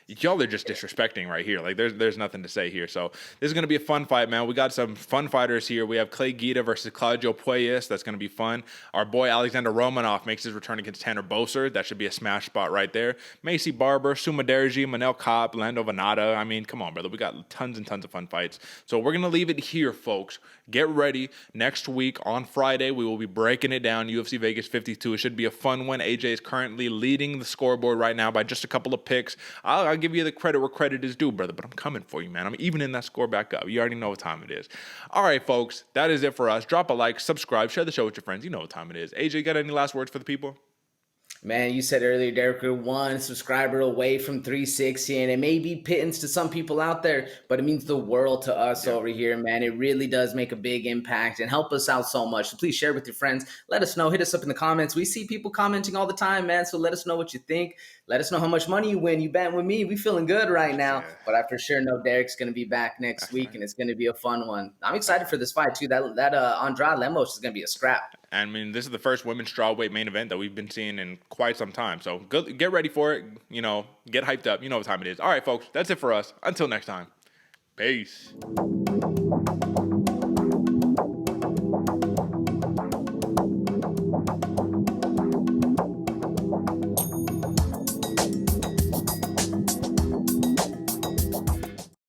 y'all are just disrespecting right here. Like, there's nothing to say here. So this is going to be a fun fight, man. We got some fun fighters here. We have Clay Guida versus Claudio Puelles. That's going to be fun. Our boy Alexander Romanov makes his return against Tanner Boser. That should be a smash spot right there. Macy Barber, Suma Derji, Manel Kopp, Lando Venata. I mean, come on, brother. We got tons and tons of fun fights. So we're going to leave it here, folks. Get ready. Next week on Friday, we will be breaking it down. UFC Vegas 52. It should be a fun one. AJ is currently leading the scoreboard right now by just a couple of picks. I'll give you the credit where credit is due, brother, but I'm coming for you, man. I'm evening that score back up. You already know what time it is. All right, folks, that is it for us. Drop a like, subscribe, share the show with your friends. You know what time it is. AJ, got any last words for the people? Man, you said earlier, Derek, we're 1 subscriber away from 360, and it may be pittance to some people out there, but it means the world to us over here, man. It really does make a big impact and help us out so much. So please share with your friends. Let us know. Hit us up in the comments. We see people commenting all the time, man, so let us know what you think. Let us know how much money you win. You bet with me. We feeling good right now, but I for sure know Derek's going to be back next week, and it's going to be a fun one. I'm excited for this fight, too. That Andrade Lemos is going to be a scrap. I mean, this is the first women's strawweight main event that we've been seeing in quite some time. So get ready for it. Get hyped up. You know what time it is. All right, folks, that's it for us. Until next time. Peace.